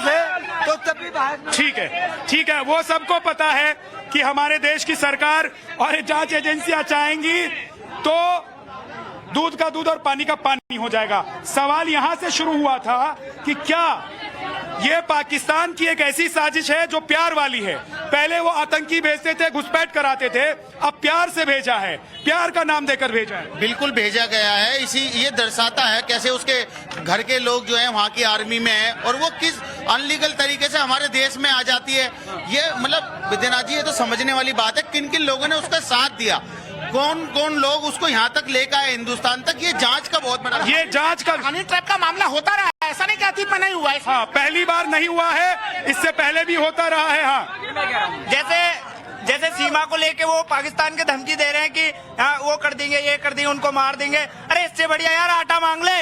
Speaker 12: है तो तभी भारत।
Speaker 7: ठीक है, वो सबको पता है कि हमारे देश की सरकार और जांच एजेंसियां चाहेंगी तो दूध का दूध और पानी का पानी हो जाएगा। सवाल यहां से शुरू हुआ था कि क्या ये पाकिस्तान की एक ऐसी साजिश है जो प्यार वाली है? पहले वो आतंकी भेजते थे, घुसपैठ कराते थे, अब प्यार से भेजा है, प्यार का नाम देकर भेजा है।
Speaker 5: बिल्कुल भेजा गया है। ये दर्शाता है कैसे उसके घर के लोग जो हैं वहाँ की आर्मी में हैं और वो किस अनलीगल तरीके से हमारे देश में आ जाती है। ये मतलब विद्यानाथ जी, ये तो समझने वाली बात है किन किन लोगों ने उसका साथ दिया, कौन कौन लोग उसको यहाँ तक लेकर आए हिंदुस्तान तक। ये जांच का बहुत बड़ा,
Speaker 7: ये जांच का
Speaker 8: हनी ट्रैप का मामला होता रहा है, ऐसा नहीं कहती मैं नहीं हुआ।
Speaker 7: हाँ, पहली बार नहीं हुआ है, इससे पहले भी होता रहा है। हाँ,
Speaker 11: जैसे सीमा को लेके वो पाकिस्तान के धमकी दे रहे हैं कि हाँ वो कर देंगे, ये कर देंगे, उनको मार देंगे। अरे इससे बढ़िया यार आटा मांग ले।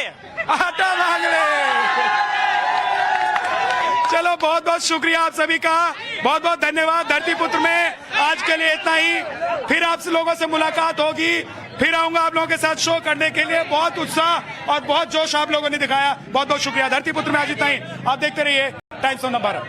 Speaker 7: चलो, बहुत बहुत शुक्रिया आप सभी का, बहुत बहुत धन्यवाद। धरतीपुत्र में आज के लिए इतना ही, फिर आप लोगों से मुलाकात होगी, फिर आऊंगा आप लोगों के साथ शो करने के लिए। बहुत उत्साह और बहुत जोश आप लोगों ने दिखाया, बहुत बहुत शुक्रिया। धरतीपुत्र में आज इतना ही, आप देखते रहिए टाइम्स ऑफ भारत।